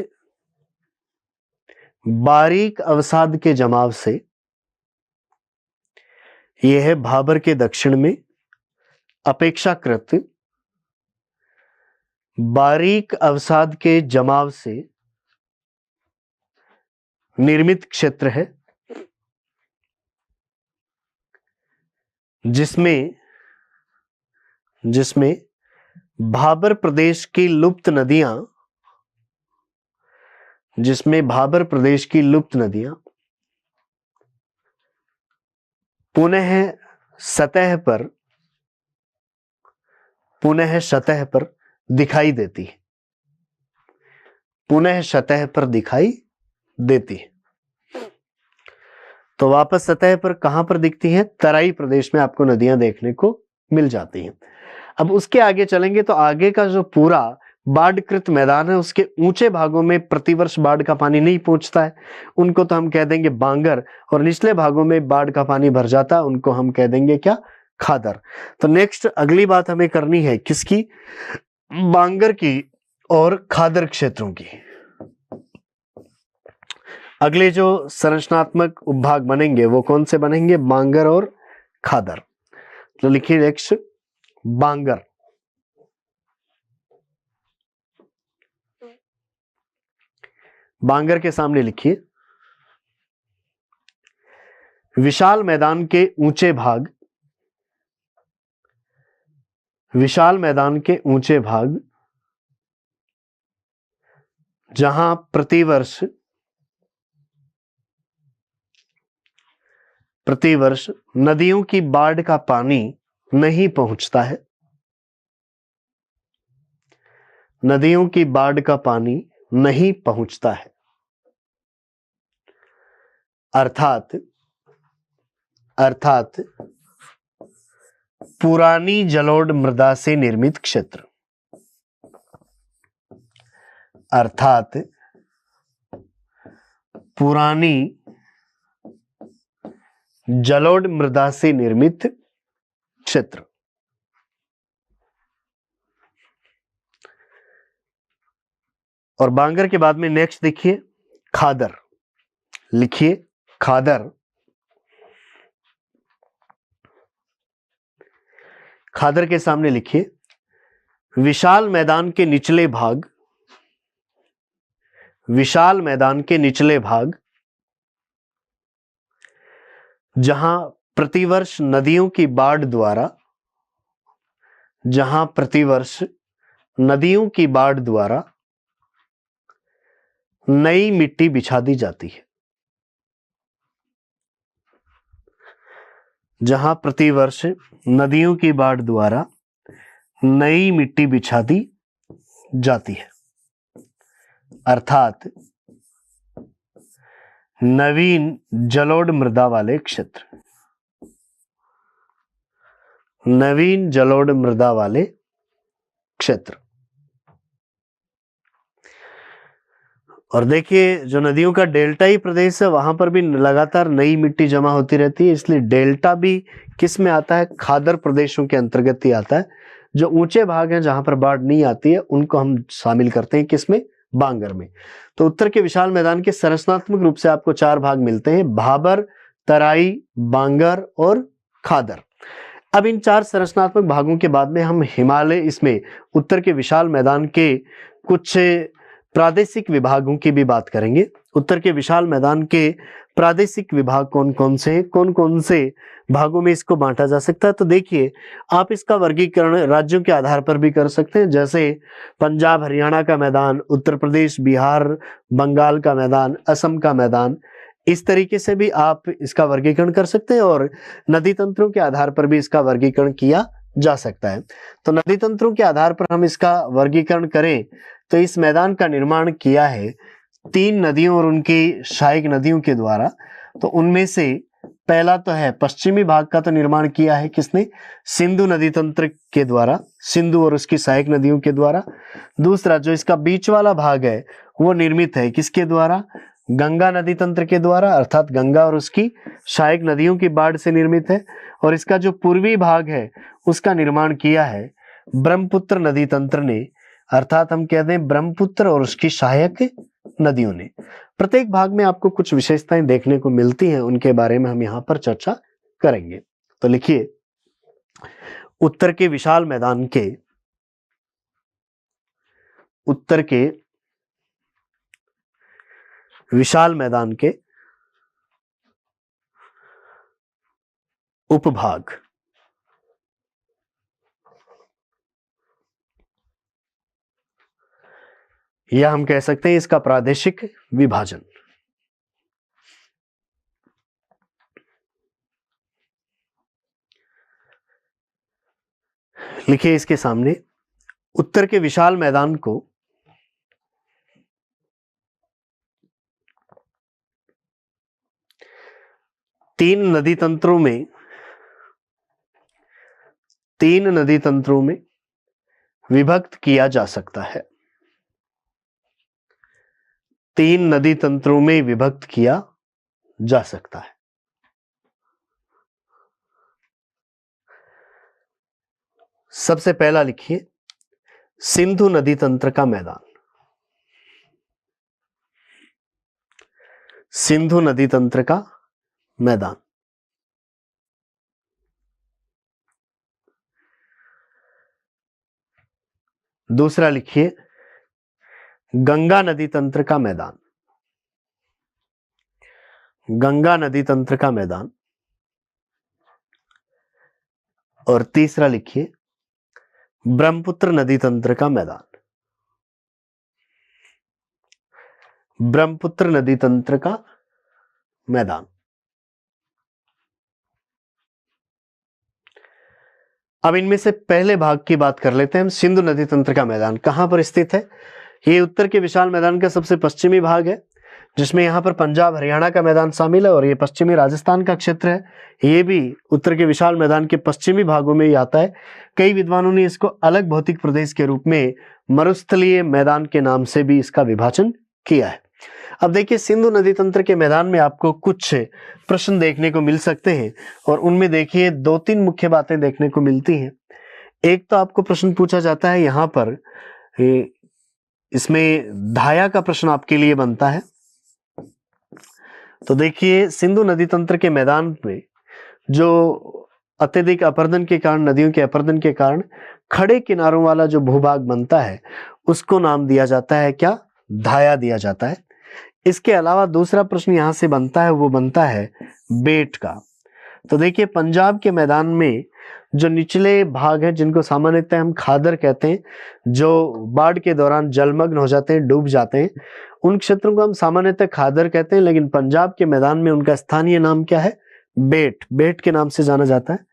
बारीक अवसाद के जमाव से, यह है भाबर के दक्षिण में अपेक्षाकृत बारीक अवसाद के जमाव से निर्मित क्षेत्र है, जिसमें भाबर प्रदेश की लुप्त नदियां, जिसमें भाबर प्रदेश की लुप्त नदियां पुनः सतह पर दिखाई देती है, पुनः सतह पर दिखाई देती है। तो वापस सतह पर कहां पर दिखती हैं? तराई प्रदेश में आपको नदियां देखने को मिल जाती हैं। अब उसके आगे चलेंगे तो आगे का जो पूरा बाढ़कृत मैदान है उसके ऊंचे भागों में प्रतिवर्ष बाढ़ का पानी नहीं पहुंचता है, उनको तो हम कह देंगे बांगर, और निचले भागों में बाढ़ का पानी भर जाता है, उनको हम कह देंगे क्या? खादर। तो नेक्स्ट अगली बात हमें करनी है किसकी? बांगर की और खादर क्षेत्रों की। अगले जो संरचनात्मक उपभाग बनेंगे वो कौन से बनेंगे? बांगर और खादर। तो लिखिए नेक्स्ट, बांगर। बांगर के सामने लिखिए विशाल मैदान के ऊंचे भाग, विशाल मैदान के ऊंचे भाग जहां प्रतिवर्ष नदियों की बाढ़ का पानी नहीं पहुंचता है, नदियों की बाढ़ का पानी नहीं पहुंचता है, अर्थात पुरानी जलोढ़ मृदा से निर्मित क्षेत्र, अर्थात पुरानी जलोढ़ मृदा से निर्मित क्षेत्र। और बांगर के बाद में नेक्स्ट देखिए खादर। लिखिए खादर। खादर के सामने लिखिए विशाल मैदान के निचले भाग, विशाल मैदान के निचले भाग जहां प्रतिवर्ष नदियों की बाढ़ द्वारा, जहां प्रतिवर्ष नदियों की बाढ़ द्वारा नई मिट्टी बिछा दी जाती है, जहां प्रतिवर्ष नदियों की बाढ़ द्वारा नई मिट्टी बिछा दी जाती है, अर्थात नवीन जलोढ़ मृदा वाले क्षेत्र, नवीन जलोढ़ मृदा वाले क्षेत्र। और देखिए जो नदियों का डेल्टाई प्रदेश है वहां पर भी लगातार नई मिट्टी जमा होती रहती है, इसलिए डेल्टा भी किस में आता है, खादर प्रदेशों के अंतर्गत ही आता है। जो ऊंचे भाग हैं जहां पर बाढ़ नहीं आती है उनको हम शामिल करते हैं किसमें, बांगर में। तो उत्तर के विशाल मैदान के संरचनात्मक रूप से आपको 4 भाग मिलते हैं, भाबर, तराई, बांगर और खादर। अब इन 4 संरचनात्मक भागों के बाद में हम हिमालय, इसमें उत्तर के विशाल मैदान के कुछ प्रादेशिक विभागों की भी बात करेंगे। उत्तर के विशाल मैदान के प्रादेशिक विभाग कौन कौन से हैं, कौन कौन से भागों में इसको बांटा जा सकता है। तो देखिए आप इसका वर्गीकरण राज्यों के आधार पर भी कर सकते हैं, जैसे पंजाब हरियाणा का मैदान, उत्तर प्रदेश बिहार बंगाल का मैदान, असम का मैदान, इस तरीके से भी आप इसका वर्गीकरण कर सकते हैं। और नदी तंत्रों के आधार पर भी इसका वर्गीकरण किया जा सकता है। तो नदी तंत्रों के आधार पर हम इसका वर्गीकरण करें तो इस मैदान का निर्माण किया है 3 नदियों और उनकी सहायक नदियों के द्वारा। तो उनमें से पहला तो है पश्चिमी भाग का, तो निर्माण किया है किसने, सिंधु नदी तंत्र के द्वारा, सिंधु और उसकी सहायक नदियों के द्वारा। दूसरा जो इसका बीच वाला भाग है वो निर्मित है किसके द्वारा, गंगा नदी तंत्र के द्वारा, अर्थात गंगा और उसकी सहायक नदियों की बाढ़ से निर्मित है। और इसका जो पूर्वी भाग है उसका निर्माण किया है ब्रह्मपुत्र नदी तंत्र ने, अर्थात हम कहते हैं ब्रह्मपुत्र और उसकी सहायक नदियों ने। प्रत्येक भाग में आपको कुछ विशेषताएं देखने को मिलती हैं, उनके बारे में हम यहां पर चर्चा करेंगे। तो लिखिए उत्तर के विशाल मैदान के, उत्तर के विशाल मैदान के उपभाग, या हम कह सकते हैं इसका प्रादेशिक विभाजन। लिखिए इसके सामने, उत्तर के विशाल मैदान को तीन नदी तंत्रों में विभक्त किया जा सकता है। 3 नदी तंत्रों में विभक्त किया जा सकता है। सबसे पहला लिखिए सिंधु नदी तंत्र का मैदान, सिंधु नदी तंत्र का मैदान। दूसरा लिखिए गंगा नदी तंत्र का मैदान, गंगा नदी तंत्र का मैदान। और तीसरा लिखिए ब्रह्मपुत्र नदी तंत्र का मैदान, ब्रह्मपुत्र नदी तंत्र का मैदान। अब इनमें से पहले भाग की बात कर लेते हैं हम। सिंधु नदी तंत्र का मैदान कहां पर स्थित है, ये उत्तर के विशाल मैदान का सबसे पश्चिमी भाग है, जिसमें यहां पर पंजाब हरियाणा का मैदान शामिल है। और ये पश्चिमी राजस्थान का क्षेत्र है, ये भी उत्तर के विशाल मैदान के पश्चिमी भागों में ही आता है। कई विद्वानों ने इसको अलग भौतिक प्रदेश के रूप में मरुस्थलीय मैदान के नाम से भी इसका विभाजन किया है। अब देखिए सिंधु नदी तंत्र के मैदान में आपको कुछ प्रश्न देखने को मिल सकते हैं, और उनमें देखिए 2-3 मुख्य बातें देखने को मिलती हैं। एक तो आपको प्रश्न पूछा जाता है यहाँ पर, इसमें धाया का प्रश्न आपके लिए बनता है। तो देखिए सिंधु नदी तंत्र के मैदान में जो अत्यधिक अपरदन के कारण, नदियों के अपरदन के कारण खड़े किनारों वाला जो भूभाग बनता है उसको नाम दिया जाता है क्या, धाया दिया जाता है। इसके अलावा दूसरा प्रश्न यहां से बनता है, वो बनता है बेट का। तो देखिए पंजाब के मैदान में जो निचले भाग हैं जिनको सामान्यतः हम खादर कहते हैं, जो बाढ़ के दौरान जलमग्न हो जाते हैं, डूब जाते हैं, उन क्षेत्रों को हम सामान्यतः खादर कहते हैं। लेकिन पंजाब के मैदान में उनका स्थानीय नाम क्या है, बेट, बेट के नाम से जाना जाता है।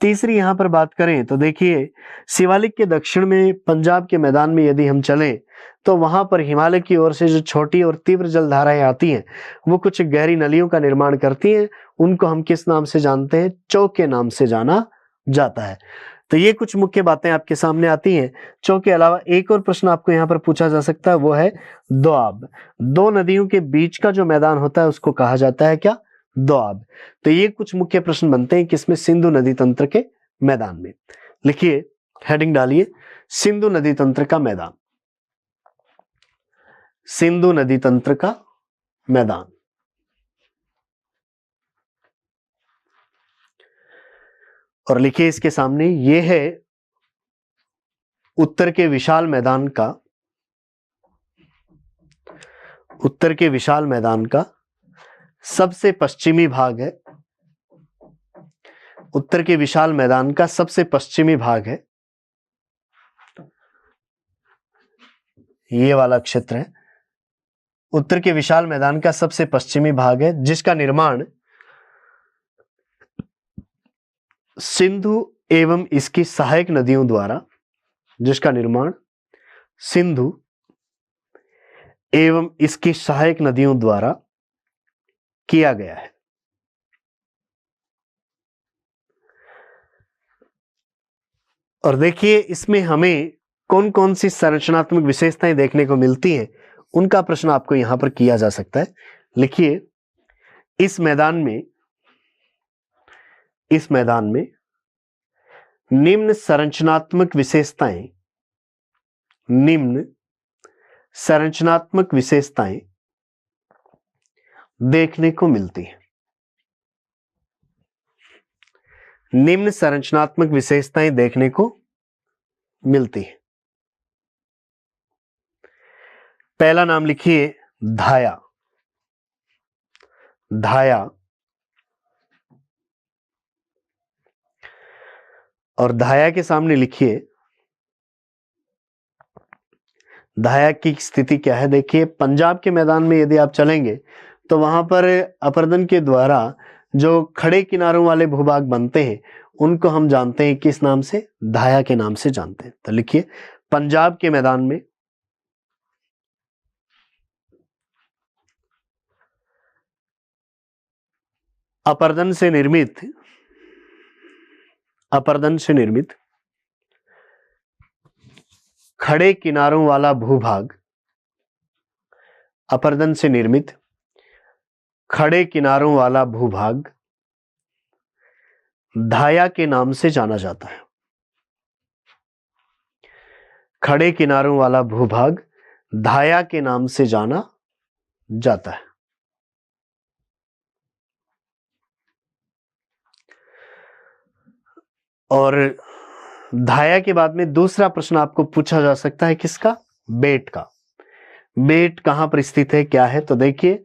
तीसरी यहां पर बात करें तो देखिए शिवालिक के दक्षिण में पंजाब के मैदान में यदि हम चलें तो वहां पर हिमालय की ओर से जो छोटी और तीव्र जलधाराएं आती हैं वो कुछ गहरी नलियों का निर्माण करती हैं। उनको हम किस नाम से जानते हैं, चौक के नाम से जाना जाता है। तो ये कुछ मुख्य बातें आपके सामने आती हैं। चौ के अलावा एक और प्रश्न आपको यहाँ पर पूछा जा सकता है, वो है दोआब। दो नदियों के बीच का जो मैदान होता है उसको कहा जाता है क्या? दोआब। तो ये कुछ मुख्य प्रश्न बनते हैं किसमें? सिंधु नदी तंत्र के मैदान में। लिखिए, हेडिंग डालिए, सिंधु नदी तंत्र का मैदान। सिंधु नदी तंत्र का मैदान। और लिखिए इसके सामने, ये है उत्तर के विशाल मैदान का, उत्तर के विशाल मैदान का सबसे पश्चिमी भाग है। उत्तर के विशाल मैदान का सबसे पश्चिमी भाग है, ये वाला क्षेत्र है। उत्तर के विशाल मैदान का सबसे पश्चिमी भाग है, जिसका निर्माण सिंधु एवं इसकी सहायक नदियों द्वारा, जिसका निर्माण सिंधु एवं इसकी सहायक नदियों द्वारा किया गया है। और देखिए इसमें हमें कौन कौन सी संरचनात्मक विशेषताएं देखने को मिलती हैं, उनका प्रश्न आपको यहां पर किया जा सकता है। लिखिए, इस मैदान में निम्न संरचनात्मक विशेषताएं, निम्न संरचनात्मक विशेषताएं देखने को मिलती हैं। निम्न संरचनात्मक विशेषताएं देखने को मिलती हैं। पहला नाम लिखिए, धाया। धाया। और धाया के सामने लिखिए, धाया की स्थिति क्या है? देखिए, पंजाब के मैदान में यदि आप चलेंगे तो वहां पर अपरदन के द्वारा जो खड़े किनारों वाले भूभाग बनते हैं उनको हम जानते हैं किस नाम से? धाया के नाम से जानते हैं। तो लिखिए, पंजाब के मैदान में अपरदन से निर्मित खड़े किनारों वाला भूभाग, अपरदन से निर्मित खड़े किनारों वाला भूभाग धाया के नाम से जाना जाता है। खड़े किनारों वाला भूभाग धाया के नाम से जाना जाता है। और धाया के बाद में दूसरा प्रश्न आपको पूछा जा सकता है, किसका? बेट का। बेट कहां पर स्थित है, क्या है? तो देखिए,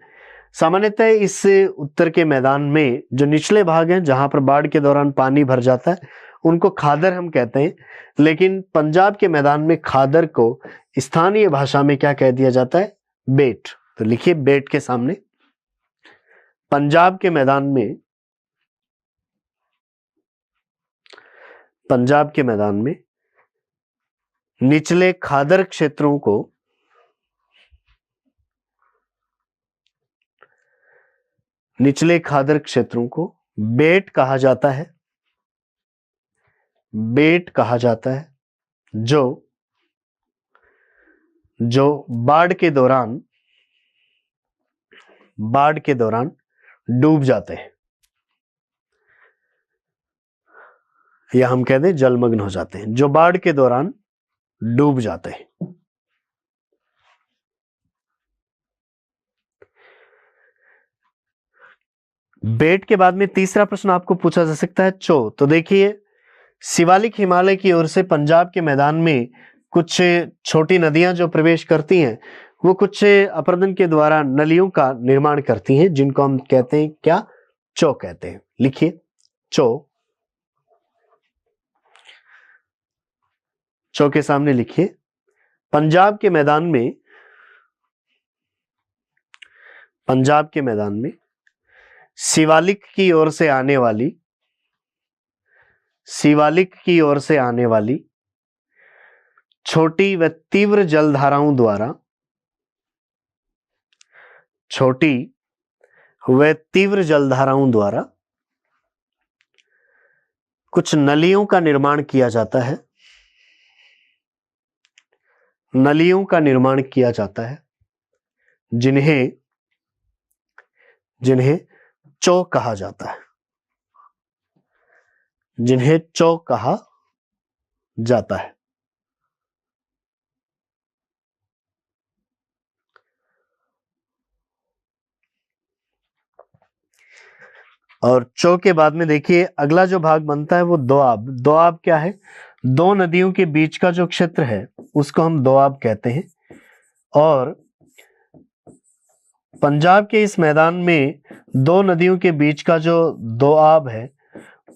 सामान्यतः इस उत्तर के मैदान में जो निचले भाग हैं जहां पर बाढ़ के दौरान पानी भर जाता है उनको खादर हम कहते हैं, लेकिन पंजाब के मैदान में खादर को स्थानीय भाषा में क्या कह दिया जाता है? बेट। तो लिखिए, बेट के सामने पंजाब के मैदान में निचले खादर क्षेत्रों को बेट कहा जाता है। बेट कहा जाता है जो बाढ़ के दौरान डूब जाते हैं, या हम कह दें जलमग्न हो जाते हैं, जो बाढ़ के दौरान डूब जाते हैं। बेट के बाद में तीसरा प्रश्न आपको पूछा जा सकता है, चो। तो देखिए, शिवालिक हिमालय की ओर से पंजाब के मैदान में कुछ छोटी नदियां जो प्रवेश करती हैं वो कुछ अपरदन के द्वारा नलियों का निर्माण करती हैं, जिनको हम कहते हैं क्या? चो कहते हैं। लिखिए, चो। चो के सामने लिखिए, पंजाब के मैदान में शिवालिक की ओर से आने वाली छोटी व तीव्र जलधाराओं द्वारा कुछ नलियों का निर्माण किया जाता है, नलियों का निर्माण किया जाता है, जिन्हें जिन्हें चौक कहा जाता है, जिन्हें चौक कहा जाता है। और चौ के बाद में देखिए अगला जो भाग बनता है वो दोआब। दोआब क्या है? दो नदियों के बीच का जो क्षेत्र है उसको हम दोआब कहते हैं। और पंजाब के इस मैदान में दो नदियों के बीच का जो दोआब है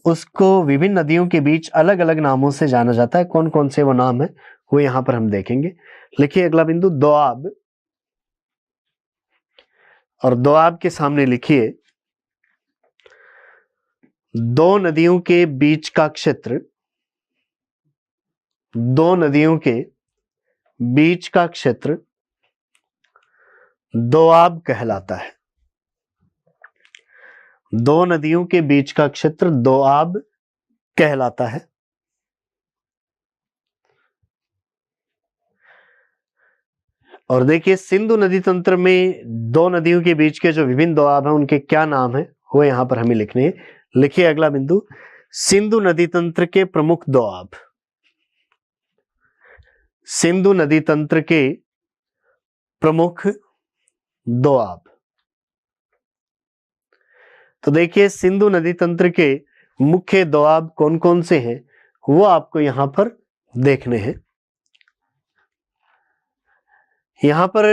उसको विभिन्न नदियों के बीच अलग अलग नामों से जाना जाता है। कौन कौन से वो नाम है वो यहां पर हम देखेंगे। लिखिए अगला बिंदु दोआब, और दोआब के सामने लिखिए दो नदियों के बीच का क्षेत्र, दो नदियों के बीच का क्षेत्र दोआब कहलाता है। दो नदियों के बीच का क्षेत्र दोआब कहलाता है। और देखिए सिंधु नदी तंत्र में दो नदियों के बीच के जो विभिन्न दोआब हैं उनके क्या नाम है वो यहां पर हमें लिखने हैं। लिखिए अगला बिंदु सिंधु नदी तंत्र के प्रमुख दोआब। सिंधु नदी तंत्र के प्रमुख दोआब। तो देखिए सिंधु नदी तंत्र के मुख्य दोआब कौन कौन से हैं वो आपको यहां पर देखने हैं। यहां पर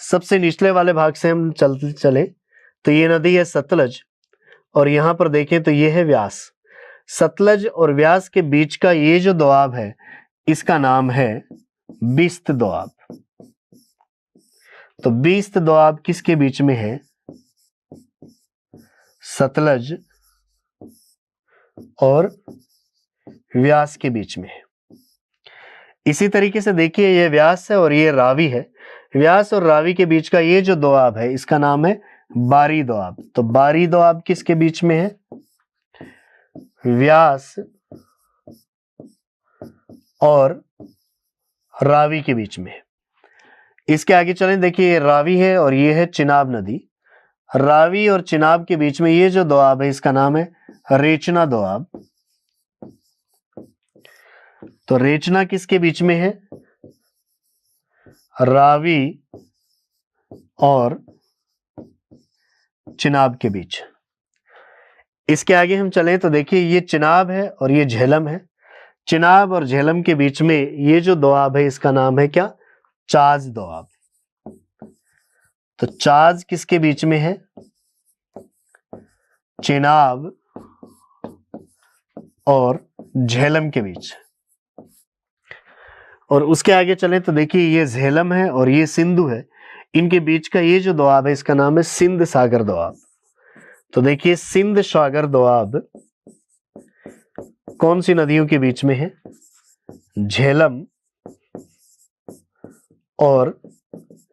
सबसे निचले वाले भाग से हम चले तो ये नदी है सतलज, और यहां पर देखें तो ये है व्यास। सतलज और व्यास के बीच का ये जो दोआब है इसका नाम है बिस्त दोआब। तो बिस्त दोआब किसके बीच में है? सतलज और व्यास के बीच में है। इसी तरीके से देखिए ये व्यास है और ये रावी है। व्यास और रावी के बीच का ये जो दोआब है इसका नाम है बारी दोआब। तो बारी दोआब किसके बीच में है? व्यास और रावी के बीच में है। इसके आगे चलें, देखिए ये रावी है और ये है चिनाब नदी। रावी और चिनाब के बीच में ये जो दोआब है इसका नाम है रेचना दोआब। तो रेचना किसके बीच में है? रावी और चिनाब के बीच। इसके आगे हम चलें तो देखिए ये चिनाब है और ये झेलम है। चिनाब और झेलम के बीच में ये जो दोआब है इसका नाम है क्या? चाज दोआब। तो चाज किसके बीच में है? चिनाब और झेलम के बीच। और उसके आगे चलें तो देखिए ये झेलम है और ये सिंधु है। इनके बीच का ये जो दोआब है इसका नाम है सिंध सागर दोआब। तो देखिए सिंध सागर दोआब कौन सी नदियों के बीच में है? झेलम और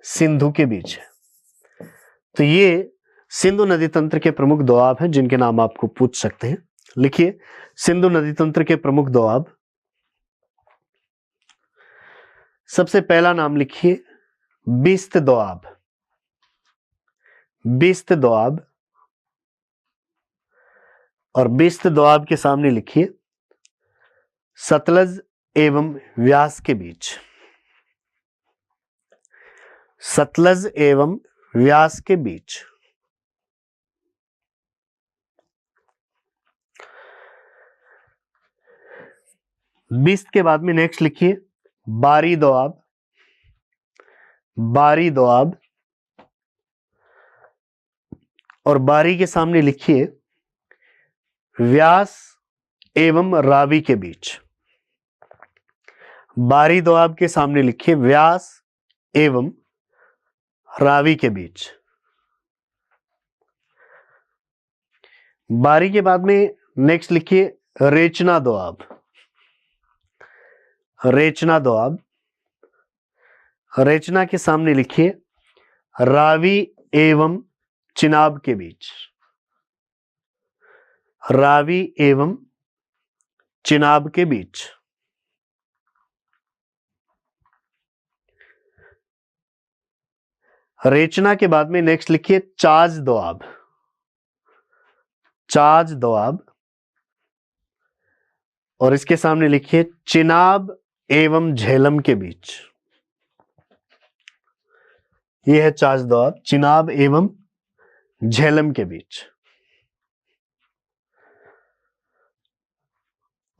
सिंधु के बीच है। तो ये सिंधु नदी तंत्र के प्रमुख दोआब हैं जिनके नाम आपको पूछ सकते हैं। लिखिए सिंधु नदी तंत्र के प्रमुख दोआब। सबसे पहला नाम लिखिए बिस्त दोआब। बिस्त दोआब। और बिस्त दोआब के सामने लिखिए सतलज एवं व्यास के बीच। सतलज एवं व्यास के बीच। बिस्त के बाद में नेक्स्ट लिखिए बारी दोआब। बारी दोआब। और बारी के सामने लिखिए व्यास एवं रावी के बीच। बारी दोआब के सामने लिखिए व्यास एवं रावी के बीच। बारी के बाद में नेक्स्ट लिखिए रेचना दोआब। रेचना दोआब। रेचना के सामने लिखिए रावी एवं चिनाब के बीच। रावी एवं चिनाब के बीच। रेचना के बाद में नेक्स्ट लिखिए चाज दोआब। चाज दोआब। और इसके सामने लिखिए चिनाब एवं झेलम के बीच। यह है चाज दोआब, चिनाब एवं झेलम के बीच।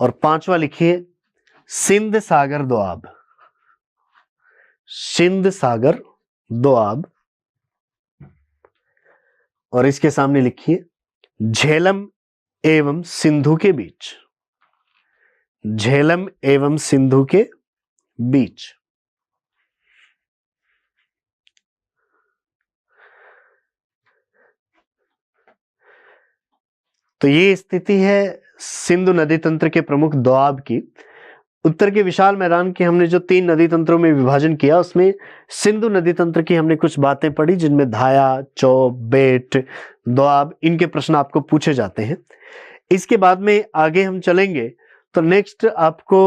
और पांचवा लिखिए सिंध सागर दोआब। सिंध सागर दोआब। और इसके सामने लिखिए झेलम एवं सिंधु के बीच। झेलम एवं सिंधु के बीच। तो ये स्थिति है सिंधु नदी तंत्र के प्रमुख दोआब की। उत्तर के विशाल मैदान के हमने जो 3 नदी तंत्रों में विभाजन किया उसमें सिंधु नदी तंत्र की हमने कुछ बातें पढ़ी, जिनमें धाया, चौब, बेट, दोआब, इनके प्रश्न आपको पूछे जाते हैं। इसके बाद में आगे हम चलेंगे तो नेक्स्ट आपको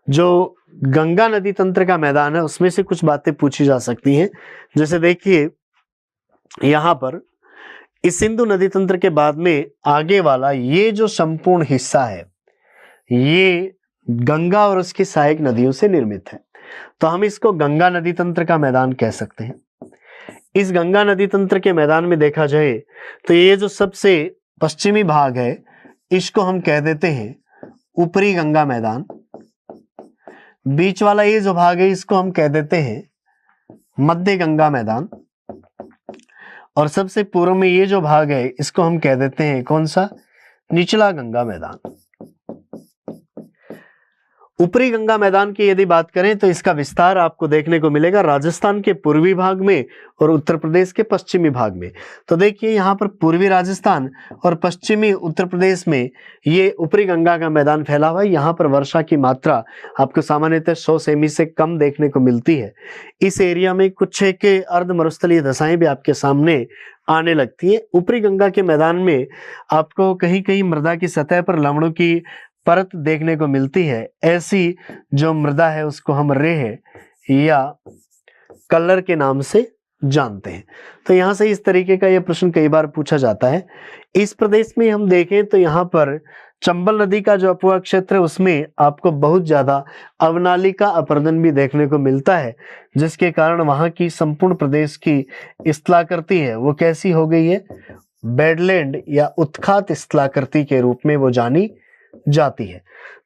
जो गंगा नदी तंत्र का मैदान है उसमें से कुछ बातें पूछी जा सकती हैं। जैसे देखिए यहां पर इस सिंधु नदी तंत्र के बाद में आगे वाला ये जो संपूर्ण हिस्सा है ये गंगा और उसकी सहायक नदियों से निर्मित है, तो हम इसको गंगा नदी तंत्र का मैदान कह सकते हैं। इस गंगा नदी तंत्र के मैदान में देखा जाए तो ये जो सबसे पश्चिमी भाग है इसको हम कह देते हैं ऊपरी गंगा मैदान। बीच वाला ये जो भाग है इसको हम कह देते हैं मध्य गंगा मैदान। और सबसे पूर्व में ये जो भाग है इसको हम कह देते हैं कौन सा, निचला गंगा मैदान। ऊपरी गंगा मैदान की यदि बात करें तो इसका विस्तार आपको देखने को मिलेगा राजस्थान के पूर्वी भाग में और उत्तर प्रदेश के पश्चिमी भाग में। तो देखिए यहाँ पर पूर्वी राजस्थान और पश्चिमी उत्तर प्रदेश में ये ऊपरी गंगा का मैदान फैला हुआ है। यहाँ पर वर्षा की मात्रा आपको सामान्यतः 100 सेमी से कम देखने को मिलती है। इस एरिया में कुछ एक अर्ध मरुस्थलीय दशाएं भी आपके सामने आने लगती है। ऊपरी गंगा के मैदान में आपको कहीं कहीं मृदा की सतह पर लवणों की परत देखने को मिलती है। ऐसी जो मृदा है उसको हम रेह या कलर के नाम से जानते हैं। तो यहां से इस तरीके का यह प्रश्न कई बार पूछा जाता है। इस प्रदेश में हम देखें तो यहाँ पर चंबल नदी का जो अपवाह क्षेत्र है उसमें आपको बहुत ज्यादा अवनालिका अपरदन भी देखने को मिलता है, जिसके कारण वहां की संपूर्ण प्रदेश की स्थलाकृति है वो कैसी हो गई है, बेडलैंड या उत्खात स्थलाकृति के रूप में वो जानी जाती है।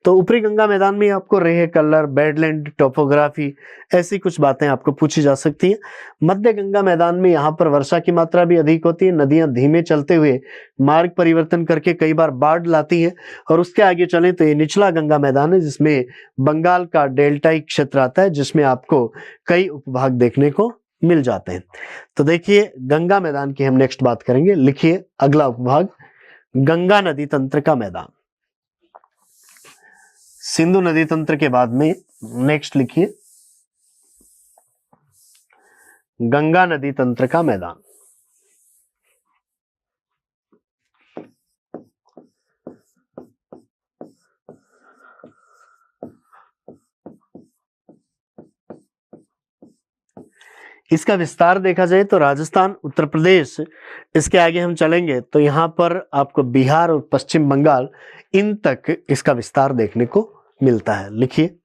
तो ऊपरी गंगा मैदान में आपको रेह, कलर, बेडलैंड, टोपोग्राफी ऐसी कुछ बातें आपको पूछी जा सकती हैं। मध्य गंगा मैदान में यहाँ पर वर्षा की मात्रा भी अधिक होती है। नदियां धीमे चलते हुए मार्ग परिवर्तन करके कई बार बाढ़ लाती हैं। और उसके आगे चलें तो ये निचला गंगा मैदान है जिसमें बंगाल का डेल्टाई क्षेत्र आता है, जिसमें आपको कई उपभाग देखने को मिल जाते हैं। तो देखिए गंगा मैदान की हम नेक्स्ट बात करेंगे। लिखिए अगला उपभाग गंगा नदी तंत्र का मैदान। सिंधु नदी तंत्र के बाद में नेक्स्ट लिखिए गंगा नदी तंत्र का मैदान। इसका विस्तार देखा जाए तो राजस्थान, उत्तर प्रदेश, इसके आगे हम चलेंगे तो यहां पर आपको बिहार और पश्चिम बंगाल इन तक इसका विस्तार देखने को मिलता है। लिखिए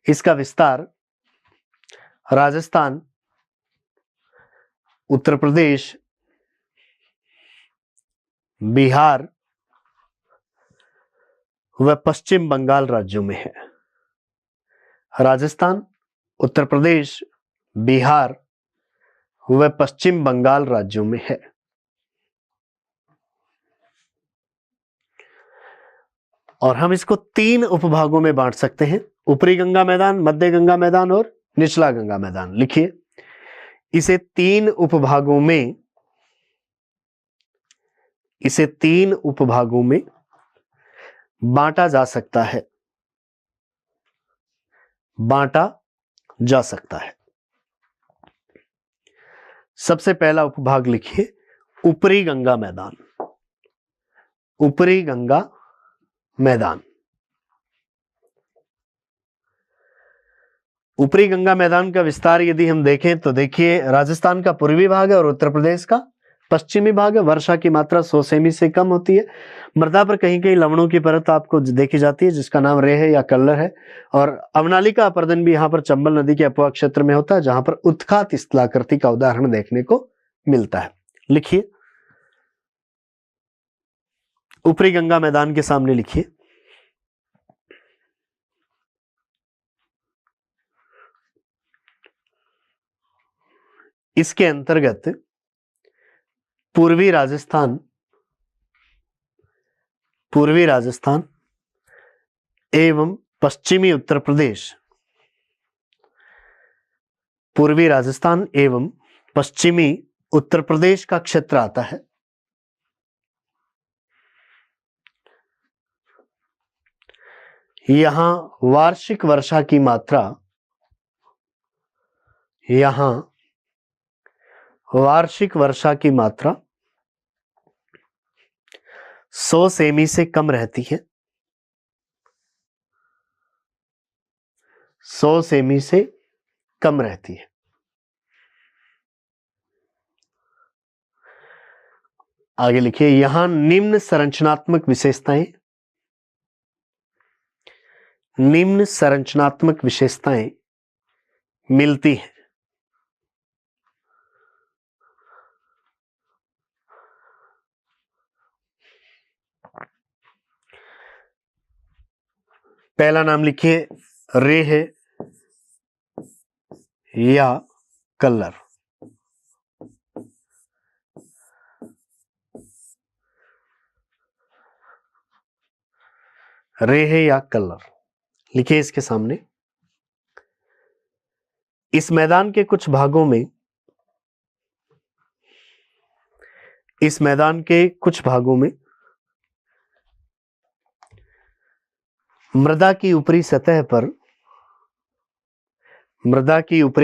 इसका विस्तार राजस्थान, उत्तर प्रदेश, बिहार व पश्चिम बंगाल राज्यों में है। राजस्थान, उत्तर प्रदेश, बिहार व पश्चिम बंगाल राज्यों में है। और हम इसको 3 उपभागों में बांट सकते हैं, ऊपरी गंगा मैदान, मध्य गंगा मैदान और निचला गंगा मैदान। लिखिए इसे 3 उपभागों में बांटा जा सकता है। सबसे पहला उपभाग लिखिए ऊपरी गंगा मैदान। ऊपरी गंगा मैदान। ऊपरी गंगा मैदान का विस्तार यदि हम देखें तो देखिए, राजस्थान का पूर्वी भाग है और उत्तर प्रदेश का पश्चिमी भाग है। वर्षा की मात्रा 100 सेमी से कम होती है। मृदा पर कहीं कहीं लवणों की परत आपको देखी जाती है, जिसका नाम रेह है या कल्लर है। और अवनालिका अपरदन भी यहाँ पर चंबल नदी के अपवाह क्षेत्र में होता है, जहां पर उत्खात स्थलाकृति का उदाहरण देखने को मिलता है। लिखिए, ऊपरी गंगा मैदान के सामने लिखिए। इसके अंतर्गत पूर्वी राजस्थान एवं पश्चिमी उत्तर प्रदेश, पूर्वी राजस्थान एवं पश्चिमी उत्तर प्रदेश का क्षेत्र आता है। यहां वार्षिक वर्षा की मात्रा 100 सेमी से कम रहती है। 100 सेमी से कम रहती है। आगे लिखिए, यहां निम्न संरचनात्मक विशेषताएं मिलती हैं। पहला नाम लिखिए, रेह या कल्लर। रेह या कल्लर लिखिए इसके सामने। इस मैदान के कुछ भागों में मृदा की ऊपरी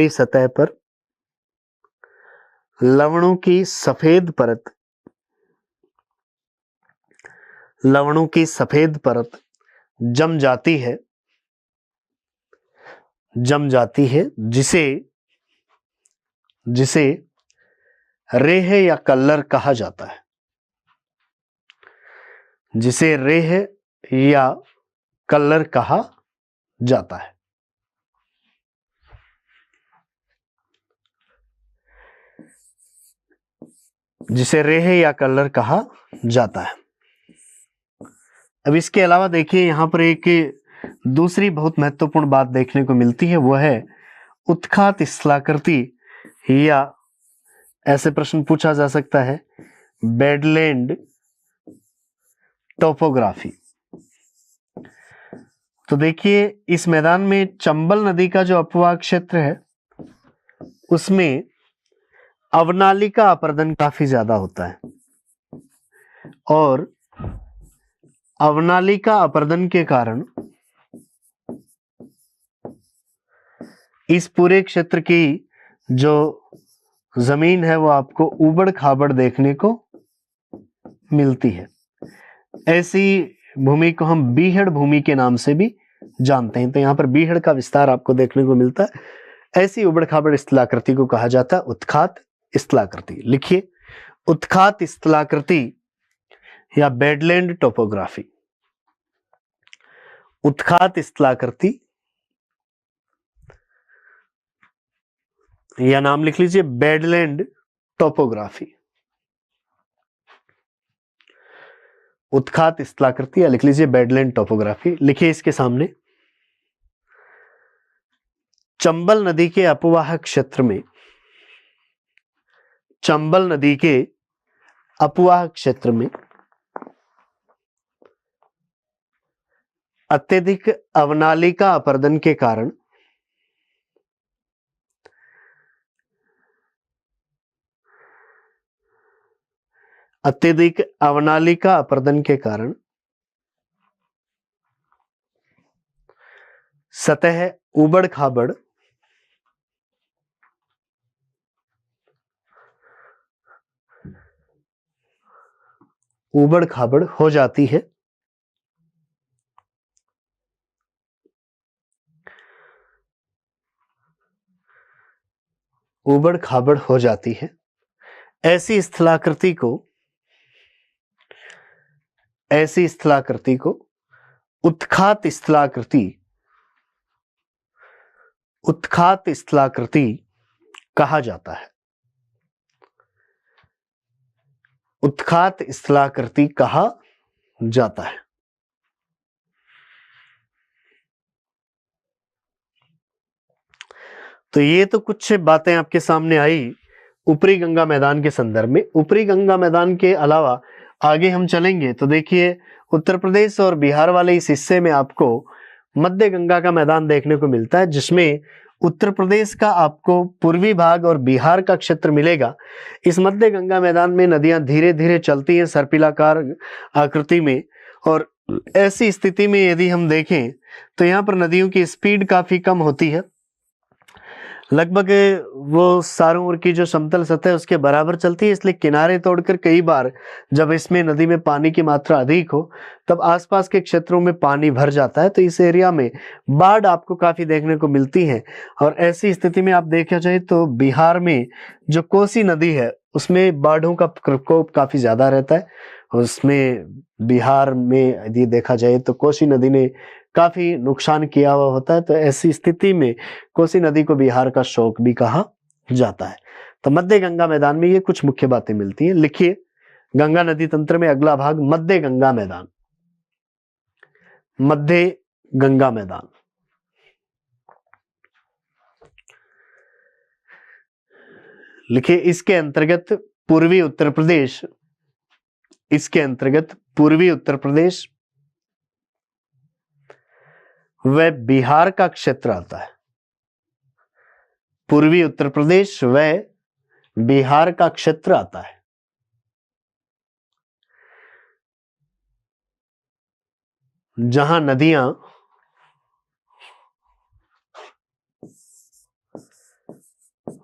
सतह पर लवणों की सफेद परत जम जाती है, जिसे रेह या कल्लर कहा जाता है। जिसे रेह या कल्लर कहा जाता है। जिसे रेह या कल्लर कहा जाता है। अब इसके अलावा देखिए, यहां पर एक दूसरी बहुत महत्वपूर्ण बात देखने को मिलती है, वह है उत्खात स्थलाकृति, या ऐसे प्रश्न पूछा जा सकता है बेडलैंड टोपोग्राफी। तो देखिए, इस मैदान में चंबल नदी का जो अपवाह क्षेत्र है, उसमें अवनालिका अपरदन काफी ज्यादा होता है, और अवनालिका अपरदन के कारण इस पूरे क्षेत्र की जो जमीन है वो आपको उबड़ खाबड़ देखने को मिलती है। ऐसी भूमि को हम बीहड़ भूमि के नाम से भी जानते हैं। तो यहां पर बीहड़ का विस्तार आपको देखने को मिलता है। ऐसी उबड़ खाबड़ स्थलाकृति को कहा जाता है उत्खात स्थलाकृति। लिखिए, उत्खात स्थलाकृति या बेडलैंड टोपोग्राफी। उत्खात स्थलाकृति या नाम लिख लीजिए बेडलैंड टोपोग्राफी। उत्खात स्थलाकृति या लिख लीजिए बेडलैंड टोपोग्राफी। लिखिए इसके सामने, चंबल नदी के अपवाह क्षेत्र में अत्यधिक अवनालिका अपरदन के कारण सतह उबड़ खाबड़ उबड़ खाबड़ हो जाती है। उबड़ खाबड़ हो जाती है। ऐसी स्थलाकृति को उत्खात स्थलाकृति कहा जाता है। उत्खात स्थलाकृति कहा जाता है। तो ये तो कुछ बातें आपके सामने आई ऊपरी गंगा मैदान के संदर्भ में। ऊपरी गंगा मैदान के अलावा आगे हम चलेंगे तो देखिए उत्तर प्रदेश और बिहार वाले इस हिस्से में आपको मध्य गंगा का मैदान देखने को मिलता है, जिसमें उत्तर प्रदेश का आपको पूर्वी भाग और बिहार का क्षेत्र मिलेगा। इस मध्य गंगा मैदान में नदियां धीरे धीरे चलती हैं सर्पिलाकार आकृति में, और ऐसी स्थिति में यदि हम देखें तो यहाँ पर नदियों की स्पीड काफी कम होती है, लगभग वो चारों ओर की जो समतल सतह है उसके बराबर चलती है। इसलिए किनारे तोड़कर कई बार जब इसमें नदी में पानी की मात्रा अधिक हो तब आसपास के क्षेत्रों में पानी भर जाता है, तो इस एरिया में बाढ़ आपको काफी देखने को मिलती है। और ऐसी स्थिति में आप देखा जाए तो बिहार में जो कोसी नदी है उसमें बाढ़ों का प्रकोप काफी ज्यादा रहता है। उसमें बिहार में यदि देखा जाए तो कोसी नदी ने काफी नुकसान किया हुआ होता है, तो ऐसी स्थिति में कोसी नदी को बिहार का शोक भी कहा जाता है। तो मध्य गंगा मैदान में ये कुछ मुख्य बातें मिलती हैं। लिखिए गंगा नदी तंत्र में अगला भाग मध्य गंगा मैदान। मध्य गंगा मैदान लिखिए इसके अंतर्गत पूर्वी उत्तर प्रदेश व बिहार का क्षेत्र आता है। पूर्वी उत्तर प्रदेश व बिहार का क्षेत्र आता है। जहां नदियां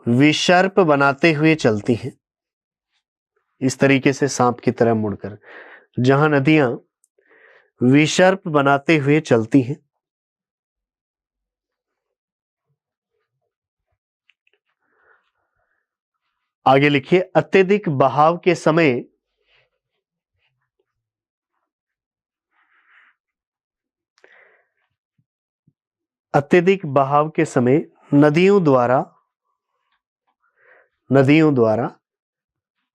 विसर्प बनाते हुए चलती हैं, इस तरीके से सांप की तरह मुड़कर, जहां नदियां विसर्प बनाते हुए चलती हैं, आगे लिखिए अत्यधिक बहाव के समय नदियों द्वारा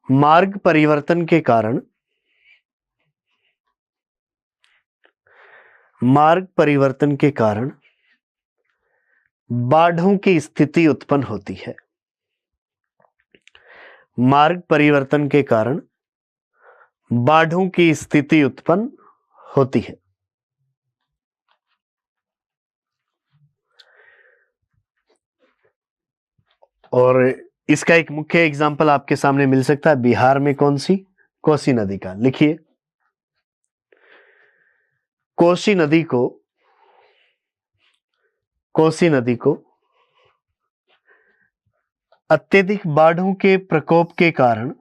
मार्ग परिवर्तन के कारण बाढ़ों की स्थिति उत्पन्न होती है। मार्ग परिवर्तन के कारण बाढ़ों की स्थिति उत्पन्न होती है। और इसका एक मुख्य एग्जाम्पल आपके सामने मिल सकता है बिहार में, कौन सी? कोसी नदी का। लिखिए कोसी नदी को अत्यधिक बाढ़ों के प्रकोप के कारण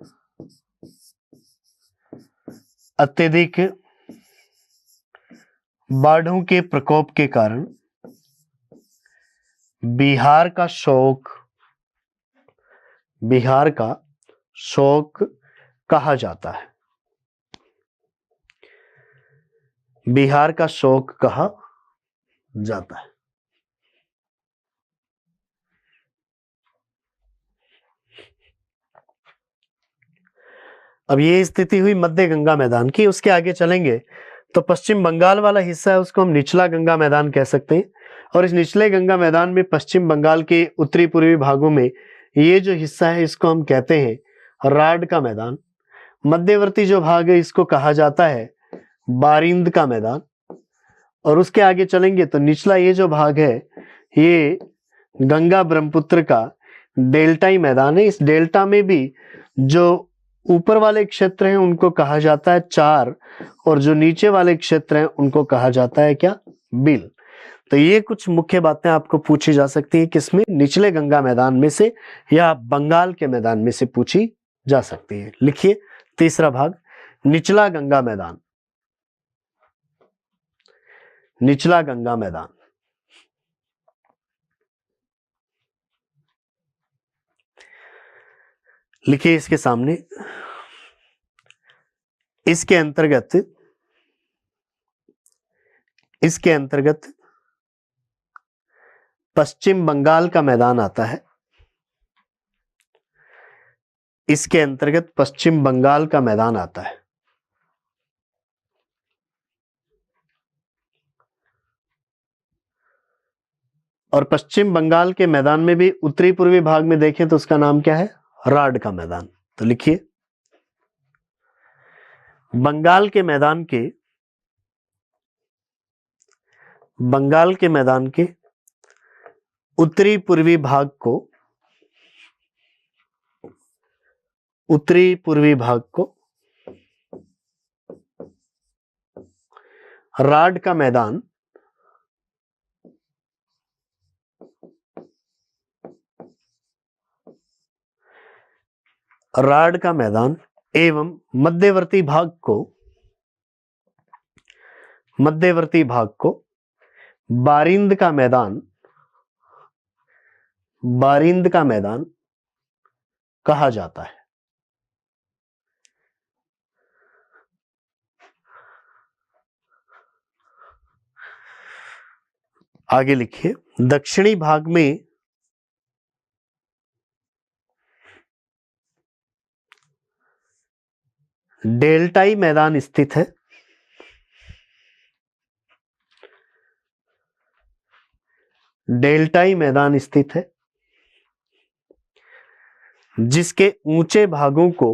बिहार का शोक कहा जाता है। बिहार का शोक कहा जाता है। अब ये स्थिति हुई मध्य गंगा मैदान की। उसके आगे चलेंगे तो पश्चिम बंगाल वाला हिस्सा है उसको हम निचला गंगा मैदान कह सकते हैं। और इस निचले गंगा मैदान में पश्चिम बंगाल के उत्तरी पूर्वी भागों में ये जो हिस्सा है इसको हम कहते हैं राड का मैदान। मध्यवर्ती जो भाग है इसको कहा जाता है बारिंद का मैदान। और उसके आगे चलेंगे तो निचला ये जो भाग है ये गंगा ब्रह्मपुत्र का डेल्टाई मैदान है। इस डेल्टा में भी जो ऊपर वाले क्षेत्र हैं उनको कहा जाता है चार, और जो नीचे वाले क्षेत्र हैं उनको कहा जाता है क्या? बिल। तो ये कुछ मुख्य बातें आपको पूछी जा सकती है किसमें? निचले गंगा मैदान में से या बंगाल के मैदान में से पूछी जा सकती है। लिखिए तीसरा भाग निचला गंगा मैदान, निचला गंगा मैदान। लिखिए इसके सामने, इसके अंतर्गत, इसके अंतर्गत पश्चिम बंगाल का मैदान आता है। इसके अंतर्गत पश्चिम बंगाल का मैदान आता है। और पश्चिम बंगाल के मैदान में भी उत्तरी पूर्वी भाग में देखें तो उसका नाम क्या है? राढ़ का मैदान। तो लिखिए बंगाल के मैदान के, बंगाल के मैदान के उत्तरी पूर्वी भाग को, उत्तरी पूर्वी भाग को राढ़ का मैदान, राढ़ का मैदान एवं मध्यवर्ती भाग को, मध्यवर्ती भाग को बारिंद का मैदान, बारिंद का मैदान कहा जाता है। आगे लिखिए दक्षिणी भाग में डेल्टाई मैदान स्थित है। डेल्टाई मैदान स्थित है जिसके ऊंचे भागों को,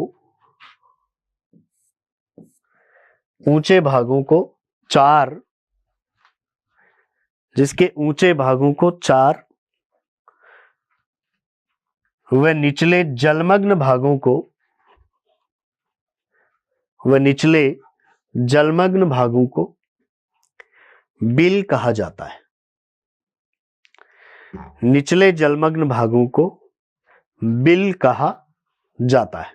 ऊंचे भागों को चार, जिसके ऊंचे भागों को चार व निचले जलमग्न भागों को, व निचले जलमग्न भागों को बिल कहा जाता है। निचले जलमग्न भागों को बिल कहा जाता है।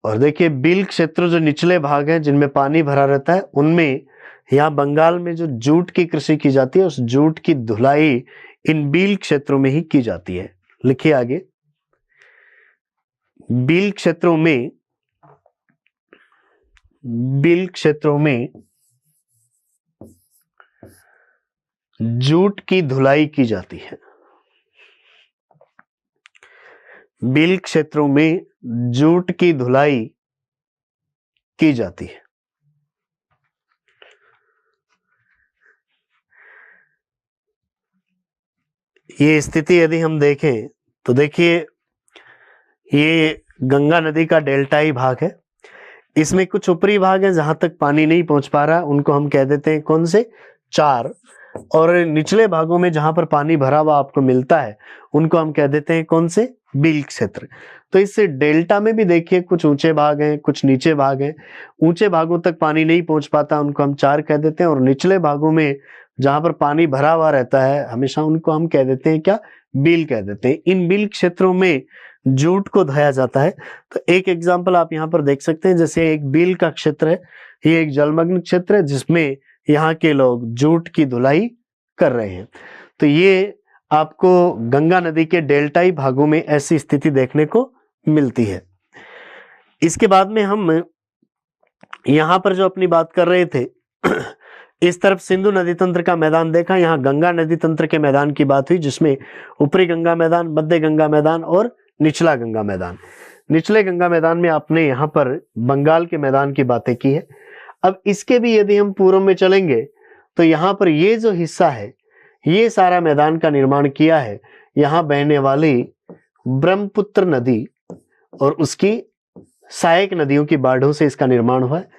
और देखिए बिल क्षेत्र जो निचले भाग हैं जिनमें पानी भरा रहता है, उनमें यहां बंगाल में जो जूट की कृषि की जाती है, उस जूट की धुलाई इन बिल क्षेत्रों में ही की जाती है। लिखिए आगे बिल क्षेत्रों में, बिल क्षेत्रों में जूट की धुलाई की जाती है। बिल क्षेत्रों में जूट की धुलाई की जाती है। ये स्थिति यदि हम देखें तो देखिए ये गंगा नदी का डेल्टाई भाग है। इसमें कुछ ऊपरी भाग है जहां तक पानी नहीं पहुंच पा रहा, उनको हम कह देते हैं कौन से? चार। और निचले भागों में जहां पर पानी भरा हुआ आपको मिलता है उनको हम कह देते हैं कौन से? बिल क्षेत्र। तो इससे डेल्टा में भी देखिए कुछ ऊंचे भाग हैं, कुछ नीचे भाग हैं। ऊंचे भागों तक पानी नहीं पहुंच पाता, उनको हम चार कह देते हैं। और निचले भागों में जहां पर पानी भरा हुआ रहता है हमेशा, उनको हम कह देते हैं क्या? बिल कह देते हैं। इन बिल क्षेत्रों में जूट को धोया जाता है। तो एक एग्जाम्पल आप यहाँ पर देख सकते हैं, जैसे एक बिल का क्षेत्र है, ये एक जलमग्न क्षेत्र है जिसमें यहाँ के लोग जूट की धुलाई कर रहे हैं। तो ये आपको गंगा नदी के डेल्टाई भागों में ऐसी स्थिति देखने को मिलती है। इसके बाद में हम यहाँ पर जो अपनी बात कर रहे थे इस तरफ सिंधु नदी तंत्र का मैदान देखा, यहाँ गंगा नदी तंत्र के मैदान की बात हुई जिसमें ऊपरी गंगा मैदान, मध्य गंगा मैदान और निचला गंगा मैदान। निचले गंगा मैदान में आपने यहाँ पर बंगाल के मैदान की बातें की है। अब इसके भी यदि हम पूर्व में चलेंगे तो यहाँ पर ये जो हिस्सा है, ये सारा मैदान का निर्माण किया है यहाँ बहने वाली ब्रह्मपुत्र नदी और उसकी सहायक नदियों की बाढ़ों से इसका निर्माण हुआ है।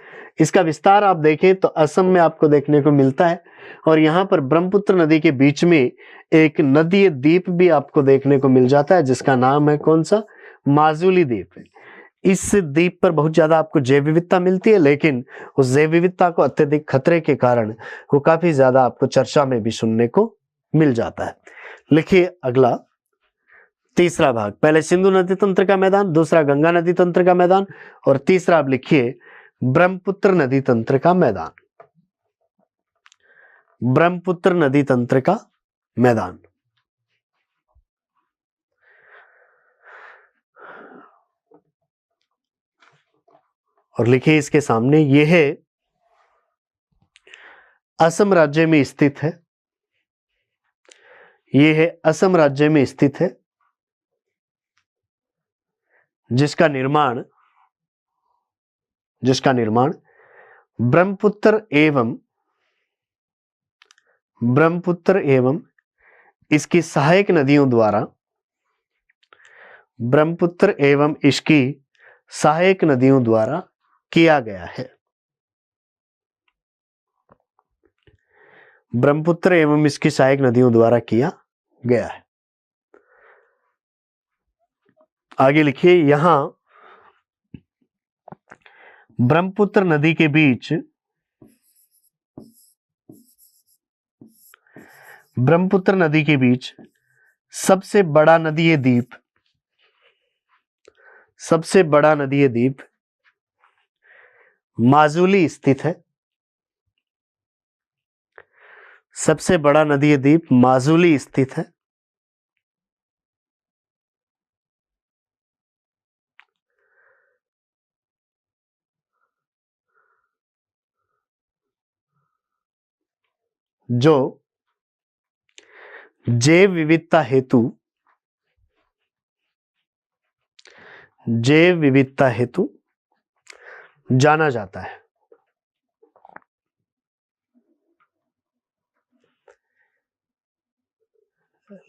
इसका विस्तार आप देखें तो असम में आपको देखने को मिलता है। और यहाँ पर ब्रह्मपुत्र नदी के बीच में एक नदीय द्वीप भी आपको देखने को मिल जाता है जिसका नाम है कौन सा? माजुली द्वीप। इस द्वीप पर बहुत ज्यादा आपको जैव विविधता मिलती है, लेकिन उस जैव विविधता को अत्यधिक खतरे के कारण वो काफी ज्यादा आपको चर्चा में भी सुनने को मिल जाता है। लिखिए अगला, तीसरा भाग, पहले सिंधु नदी तंत्र का मैदान, दूसरा गंगा नदी तंत्र का मैदान, और तीसरा आप लिखिए ब्रह्मपुत्र नदी तंत्र का मैदान। ब्रह्मपुत्र नदी तंत्र का मैदान। और लिखिए इसके सामने, यह है असम राज्य में स्थित है, यह है असम राज्य में स्थित है, जिसका निर्माण ब्रह्मपुत्र एवं इसकी सहायक नदियों द्वारा, ब्रह्मपुत्र एवं इसकी सहायक नदियों द्वारा किया गया है। ब्रह्मपुत्र एवं इसकी सहायक नदियों द्वारा किया गया है। आगे लिखिए, यहां ब्रह्मपुत्र नदी के बीच, ब्रह्मपुत्र नदी के बीच सबसे बड़ा नदीय द्वीप, सबसे बड़ा नदीय द्वीप माजुली स्थित है। सबसे बड़ा नदीय द्वीप माजुली स्थित है। जो जैव विविधता हेतु जाना जाता है।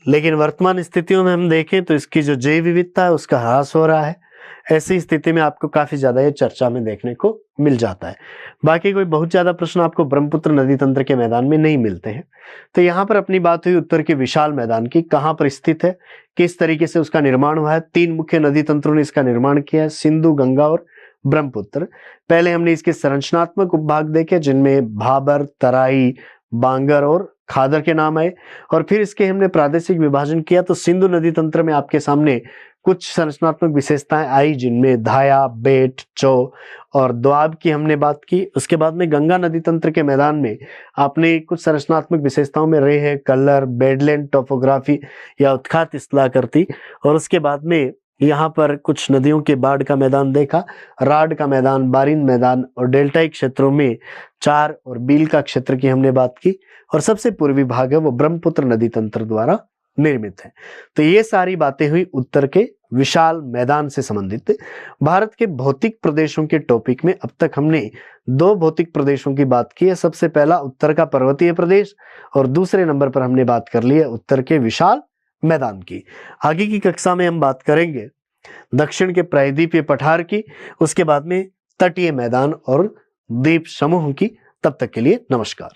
लेकिन वर्तमान स्थितियों में हम देखें तो इसकी जो जैव विविधता है उसका ह्रास हो रहा है। ऐसी स्थिति में आपको काफी ज्यादा ये चर्चा में देखने को मिल जाता है। बाकी कोई बहुत ज्यादा प्रश्न आपको ब्रह्मपुत्र नदी तंत्र के मैदान में नहीं मिलते हैं। तो यहाँ पर अपनी बात हुई उत्तर के विशाल मैदान की, कहाँ पर स्थित है, किस तरीके से उसका निर्माण हुआ है। 3 मुख्य नदी तंत्रों ने इसका निर्माण किया है, सिंधु, गंगा और ब्रह्मपुत्र। पहले हमने इसके संरचनात्मक उपभाग देखे, जिनमें भाबर, तराई, बांगर और खादर के नाम आए, और फिर इसके हमने प्रादेशिक विभाजन किया। तो सिंधु नदी तंत्र में आपके सामने कुछ संरचनात्मक विशेषताएं आई, जिनमें धाया, बेट, चौ और दोआब की हमने बात की। उसके बाद में गंगा नदी तंत्र के मैदान में आपने कुछ संरचनात्मक विशेषताओं में रहे हैं कलर, बेडलैंड टोपोग्राफी या उत्खात स्थलाकृति, और उसके बाद में यहाँ पर कुछ नदियों के बाढ़ का मैदान देखा, राड का मैदान, बारिन मैदान, और डेल्टाई क्षेत्रों में चार और बील का क्षेत्र की हमने बात की, और सबसे पूर्वी भाग है वो ब्रह्मपुत्र नदी तंत्र द्वारा निर्मित है। तो ये सारी बातें हुई उत्तर के विशाल मैदान से संबंधित। भारत के भौतिक प्रदेशों के टॉपिक में अब तक हमने 2 भौतिक प्रदेशों की बात की है। सबसे पहला उत्तर का पर्वतीय प्रदेश, और दूसरे नंबर पर हमने बात कर ली है उत्तर के विशाल मैदान की। आगे की कक्षा में हम बात करेंगे दक्षिण के प्रायद्वीपीय पठार की, उसके बाद में तटीय मैदान और द्वीप समूह की। तब तक के लिए नमस्कार।